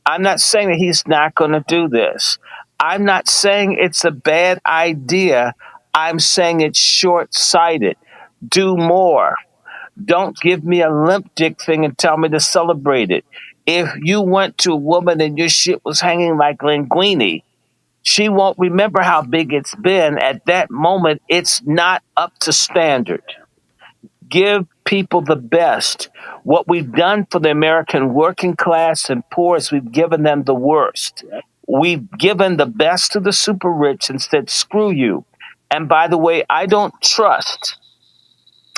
I'm not saying that he's not going to do this. I'm not saying it's a bad idea. I'm saying it's short-sighted. Do more. Don't give me a limp dick thing and tell me to celebrate it. If you went to a woman and your shit was hanging like linguine, she won't remember how big it's been. At that moment, it's not up to standard. Give people the best. What we've done for the American working class and poor is we've given them the worst. We've given the best to the super rich and said, screw you. And by the way, I don't trust.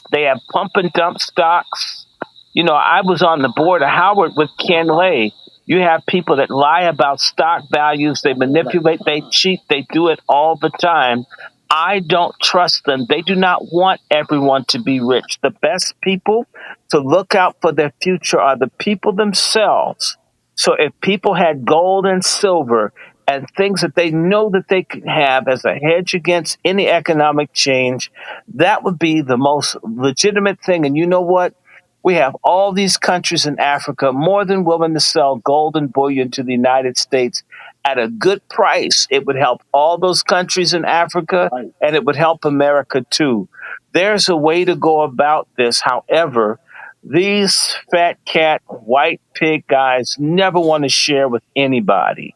They have pump and dump stocks. You know, I was on the board of Howard with Ken Lay. You have people that lie about stock values. They manipulate, they cheat, they do it all the time. I don't trust them. They do not want everyone to be rich. The best people to look out for their future are the people themselves. So if people had gold and silver and things that they know that they can have as a hedge against any economic change, that would be the most legitimate thing. And you know what? We have all these countries in Africa more than willing to sell gold and bullion to the United States at a good price. It would help all those countries in Africa, and it would help America too. There's a way to go about this. However, these fat cat, white pig guys never want to share with anybody.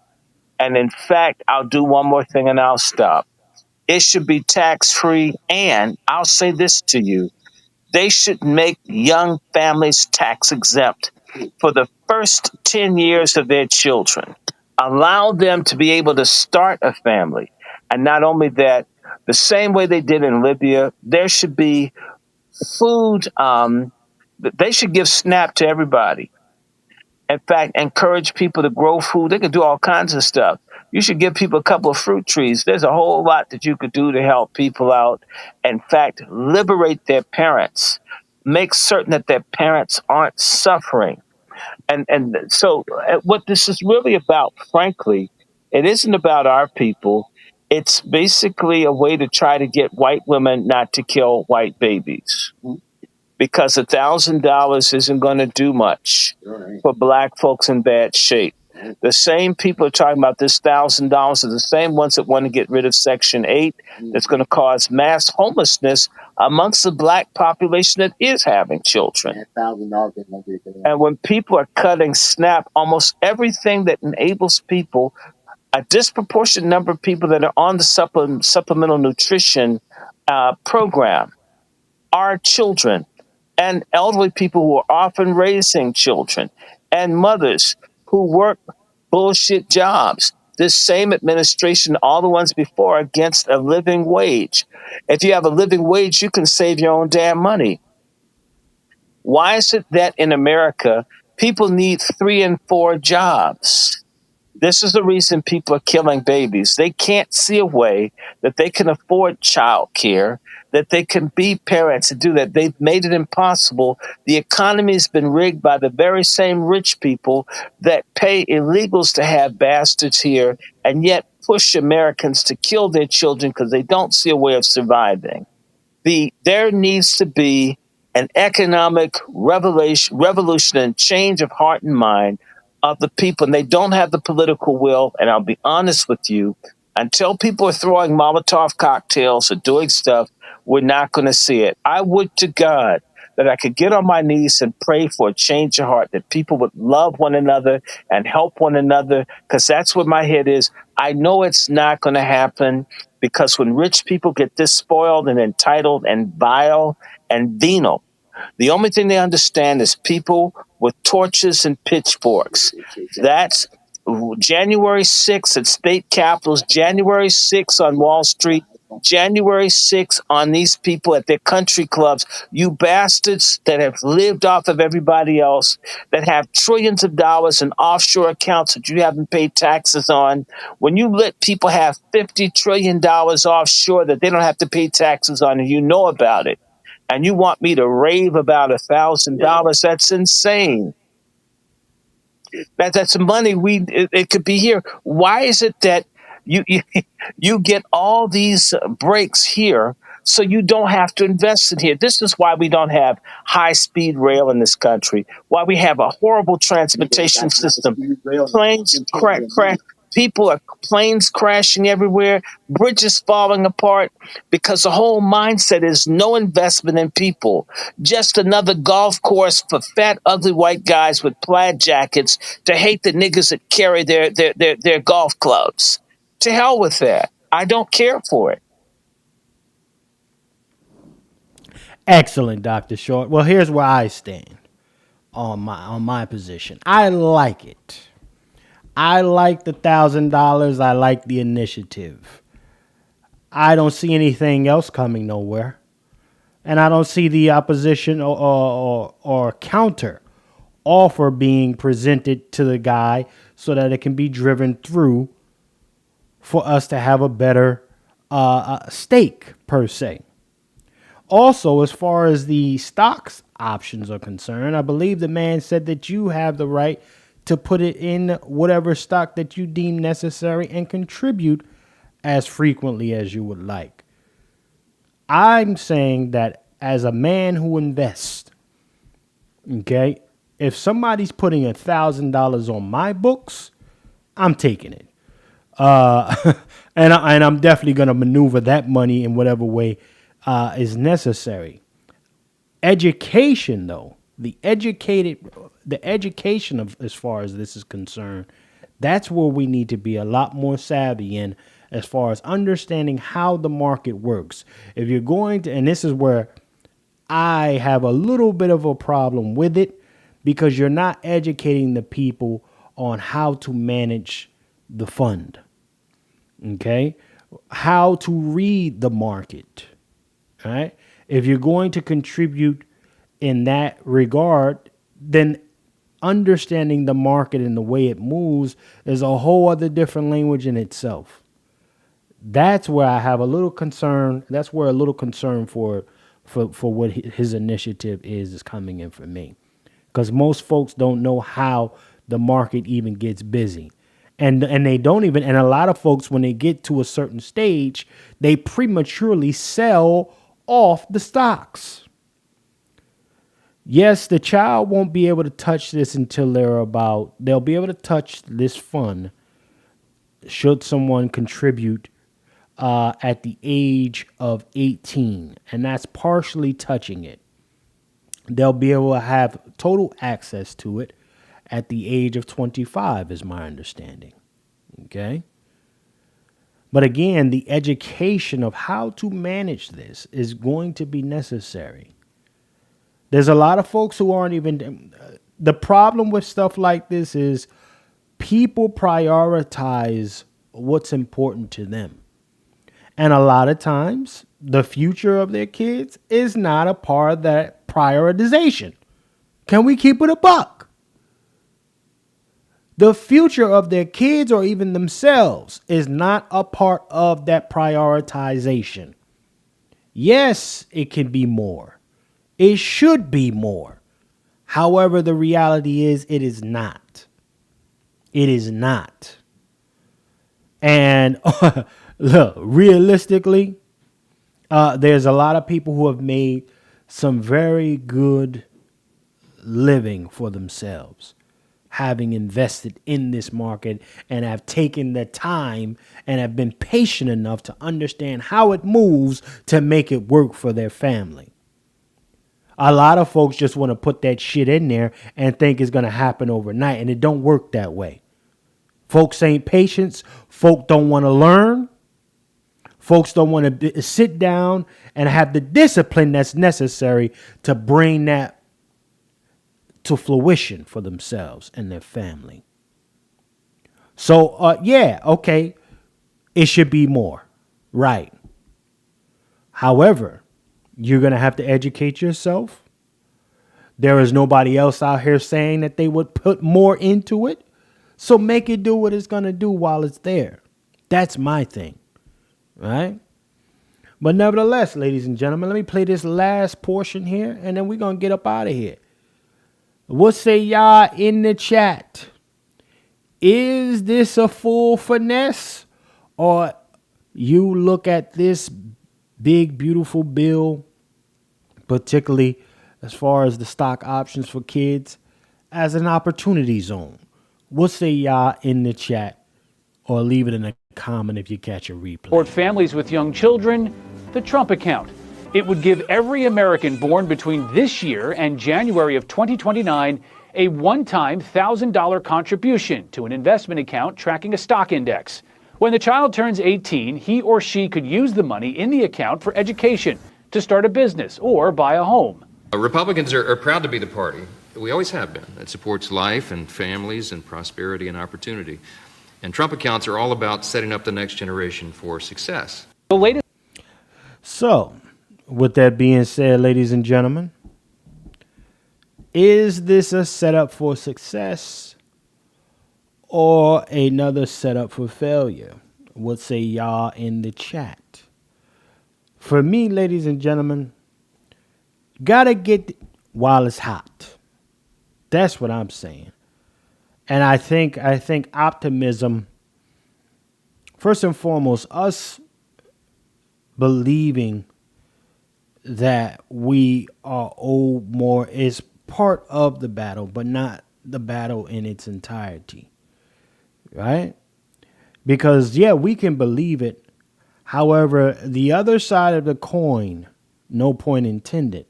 And in fact, I'll do one more thing and I'll stop. It should be tax-free. And I'll say this to you. They should make young families tax exempt for the first 10 years of their children. Allow them to be able to start a family. And not only that, the same way they did in Libya, there should be food. They should give SNAP to everybody. In fact, encourage people to grow food. They can do all kinds of stuff. You should give people a couple of fruit trees. There's a whole lot that you could do to help people out. In fact, liberate their parents. Make certain that their parents aren't suffering. And so what this is really about, frankly, it isn't about our people. It's basically a way to try to get white women not to kill white babies. Because $1,000 isn't going to do much for black folks in bad shape. The same people are talking about this $1,000 are the same ones that want to get rid of Section 8 that's going to cause mass homelessness amongst the black population that is having children. And when people are cutting SNAP, almost everything that enables people, a disproportionate number of people that are on the supplemental nutrition program are children. And elderly people who are often raising children, and mothers who work bullshit jobs. This same administration, all the ones before, against a living wage. If you have a living wage, you can save your own damn money. Why is it that in America, People need 3 and 4 jobs. This is the reason people are killing babies. They can't see a way that they can afford child care, that they can be parents and do that. They've made it impossible. The economy has been rigged by the very same rich people that pay illegals to have bastards here and yet push Americans to kill their children because they don't see a way of surviving. There needs to be an economic revolution and change of heart and mind of the people, and they don't have the political will. And I'll be honest with you, until people are throwing Molotov cocktails or doing stuff, we're not going to see it. I would to God that I could get on my knees and pray for a change of heart, that people would love one another and help one another, because that's what my head is. I know it's not going to happen, because when rich people get this spoiled and entitled and vile and venal, the only thing they understand is people with torches and pitchforks. That's January 6th at state capitals, January 6th on Wall Street, January 6th on these people at their country clubs. You bastards that have lived off of everybody else, that have trillions of dollars in offshore accounts that you haven't paid taxes on. When you let people have $50 trillion offshore that they don't have to pay taxes on, and you know about it, and you want me to rave about $1,000, that's insane. That's money it could be here. Why is it that you get all these breaks here so you don't have to invest in here? This is why we don't have high-speed rail in this country, why we have a horrible transportation system. Planes crash. Planes crashing everywhere, bridges falling apart, because the whole mindset is no investment in people. Just another golf course for fat, ugly white guys with plaid jackets to hate the niggas that carry their golf clubs. To hell with that. I don't care for it. Excellent, Dr. Short. Well, here's where I stand on my position. I like it. I like the $1,000. I like the initiative. I don't see anything else coming nowhere. And I don't see the opposition or counter offer being presented to the guy so that it can be driven through for us to have a better stake, per se. Also, as far as the stocks options are concerned, I believe the man said that you have the right to put it in whatever stock that you deem necessary and contribute as frequently as you would like. I'm saying that as a man who invests, okay, if somebody's putting $1,000 on my books, I'm taking it. And I'm definitely going to maneuver that money in whatever way is necessary. Education, though, the education of, as far as this is concerned, that's where we need to be a lot more savvy in, as far as understanding how the market works. If you're going to, and this is where I have a little bit of a problem with it, because you're not educating the people on how to manage the fund. Okay? How to read the market. All right? If you're going to contribute in that regard, then understanding the market and the way it moves is a whole other different language in itself. That's where I have a little concern. That's where a little concern for what his initiative is coming in for me. Because most folks don't know how the market even gets busy. And they don't even, and a lot of folks, when they get to a certain stage, they prematurely sell off the stocks. Yes, the child won't be able to touch this until they'll be able to touch this fund should someone contribute at the age of 18. And that's partially touching it. They'll be able to have total access to it at the age of 25, is my understanding. Okay? But again, the education of how to manage this is going to be necessary. There's a lot of folks who aren't even... The problem with stuff like this is people prioritize what's important to them. And a lot of times, the future of their kids is not a part of that prioritization. Can we keep it a buck? The future of their kids or even themselves is not a part of that prioritization. Yes, it can be more. It should be more. However, the reality is it is not. It is not. And look, realistically, there's a lot of people who have made some very good living for themselves, having invested in this market and have taken the time and have been patient enough to understand how it moves to make it work for their family. A lot of folks just want to put that shit in there and think it's going to happen overnight, and it don't work that way. Folks ain't patient. Folk don't want to learn. Folks don't want to sit down and have the discipline that's necessary to bring that to fruition for themselves and their family. So, yeah, okay, it should be more, right? However, you're going to have to educate yourself. There is nobody else out here saying that they would put more into it. So make it do what it's going to do while it's there. That's my thing, right? But nevertheless, ladies and gentlemen, let me play this last portion here, and then we're going to get up out of here. What say y'all in the chat? Is this a full finesse? Or you look at this big, beautiful bill, particularly as far as the stock options for kids, as an opportunity zone? What say y'all in the chat? Or leave it in a comment if you catch a replay. For families with young children, the Trump account. It would give every American born between this year and January of 2029 a one-time $1,000 contribution to an investment account tracking a stock index. When the child turns 18, he or she could use the money in the account for education, to start a business, or buy a home. Republicans are proud to be the party. We always have been. That supports life and families and prosperity and opportunity. And Trump accounts are all about setting up the next generation for success. The latest. So, with that being said, ladies and gentlemen, is this a setup for success or another setup for failure? What say y'all in the chat? For me, ladies and gentlemen, gotta get while it's hot. That's what I'm saying. And I think optimism, first and foremost, us believing that we are owed more is part of the battle, but not the battle in its entirety. Right? Because, yeah, we can believe it. However, the other side of the coin, no point intended,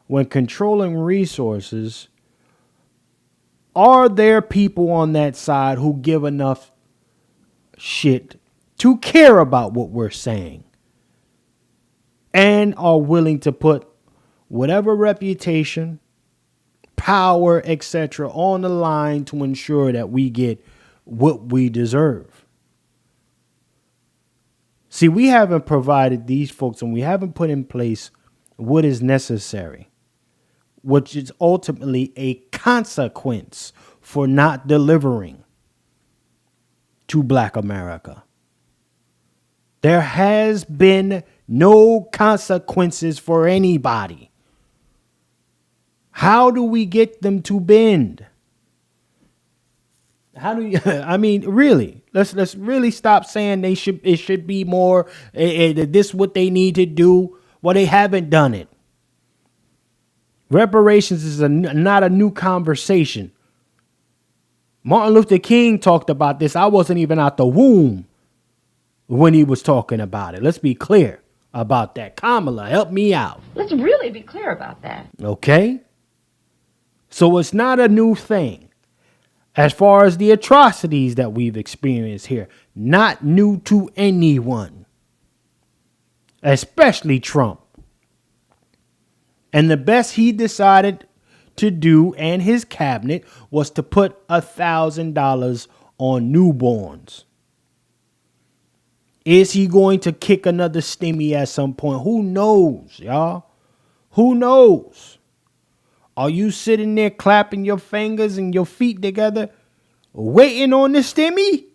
when controlling resources, are there people on that side who give enough shit to care about what we're saying and are willing to put whatever reputation, power, etc. on the line to ensure that we get what we deserve? See, we haven't provided these folks and we haven't put in place what is necessary, which is ultimately a consequence for not delivering to Black America. There has been no consequences for anybody. How do we get them to bend? How do you, I mean, really, let's really stop saying it should be more, this is what they need to do. Well, they haven't done it. Reparations is not a new conversation. Martin Luther King talked about this. I wasn't even out the womb when he was talking about it. Let's be clear about that. Kamala, help me out. Let's really be clear about that. Okay? So it's not a new thing. As far as the atrocities that we've experienced here, not new to anyone, especially Trump. And the best he decided to do and his cabinet was to put $1,000 on newborns. Is he going to kick another stimmy at some point? Who knows, y'all? Who knows? Are you sitting there clapping your fingers and your feet together? waiting on the stimmy?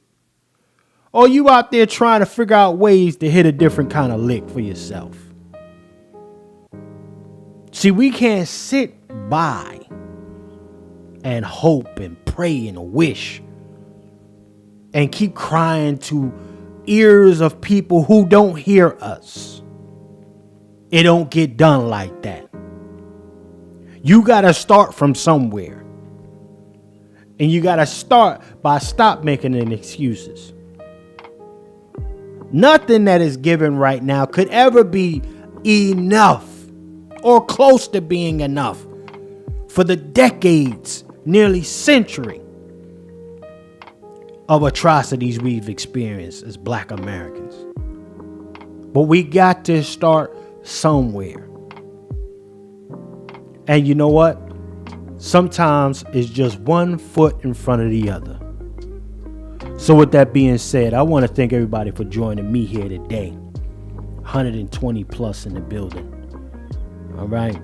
Or you out there trying to figure out ways to hit a different kind of lick for yourself? See, we can't sit by and hope and pray and wish and keep crying to ears of people who don't hear us. It don't get done like that. You got to start from somewhere. And you got to start by stop making any excuses. Nothing that is given right now could ever be enough or close to being enough for the decades, nearly century of atrocities we've experienced as Black Americans. But we got to start somewhere. And you know what? Sometimes it's just one foot in front of the other. So with that being said, I want to thank everybody for joining me here today. 120 plus in the building. All right.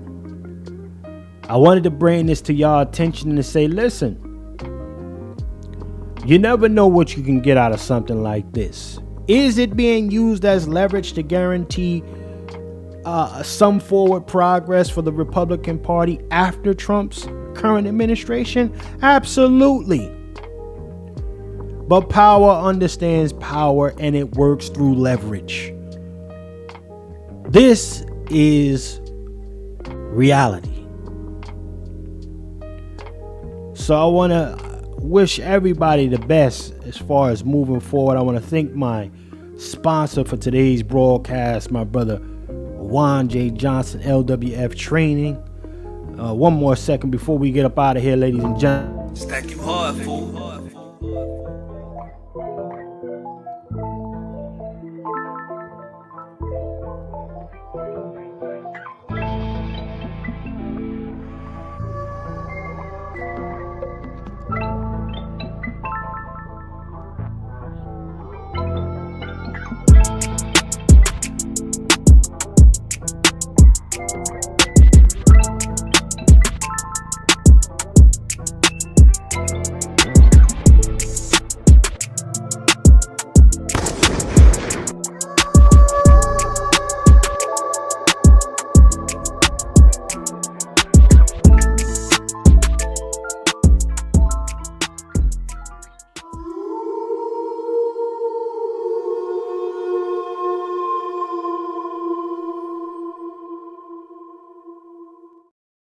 I wanted to bring this to y'all attention and say, listen, you never know what you can get out of something like this. Is it being used as leverage to guarantee some forward progress for the Republican Party after Trump's current administration? Absolutely. But power understands power, and it works through leverage. This is reality. So I want to wish everybody the best as far as moving forward. I want to thank my sponsor for today's broadcast, my brother Juan J. Johnson, LWF Training. One more second before we get up out of here, ladies and gentlemen. Stack you hard, fool.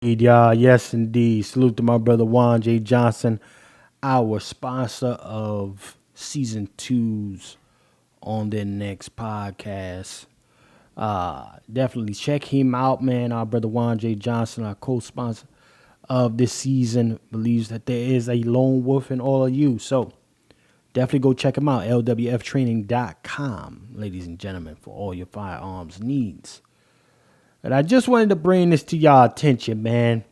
Y'all, yes indeed. Salute to my brother Juan J. Johnson, our sponsor of season 2's On Their Next podcast. Definitely check him out, man. Our brother Juan J. Johnson, our co-sponsor of this season, believes that there is a lone wolf in all of you. So definitely go check him out. LWFtraining.com, ladies and gentlemen, for all your firearms needs. And I just wanted to bring this to y'all attention, man.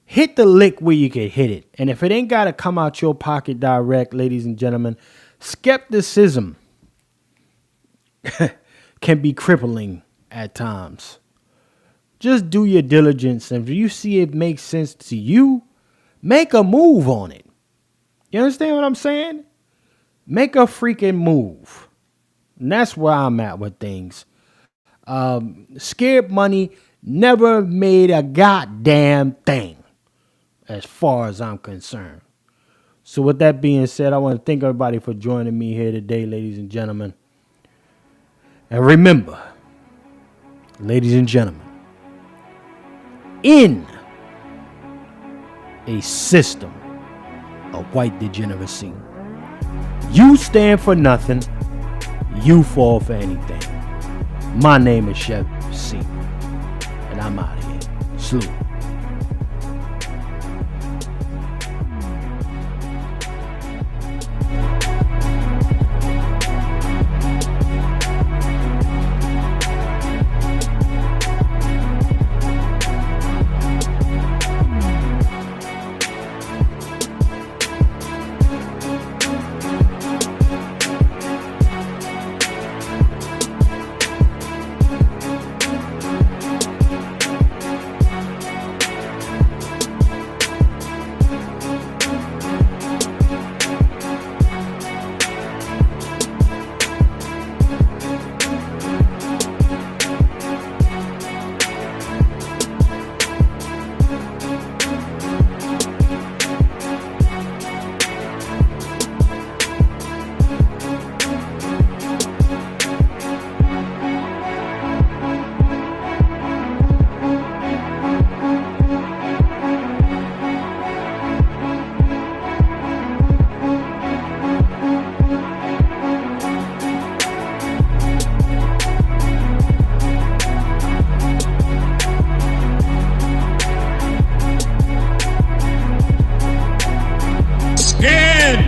Hit the lick where you can hit it. And if it ain't got to come out your pocket direct, ladies and gentlemen, skepticism can be crippling at times. Just do your diligence. And if you see it makes sense to you, make a move on it. You understand what I'm saying? Make a freaking move. And that's where I'm at with things. Scared money never made a goddamn thing as far as I'm concerned. So with that being said, I want to thank everybody for joining me here today, ladies and gentlemen. And remember, ladies and gentlemen, in a system of white degeneracy, you stand for nothing, you fall for anything. My name is Chef C, and I'm out of here. Salute.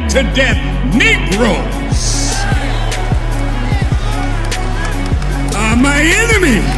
to death Negroes are my enemy.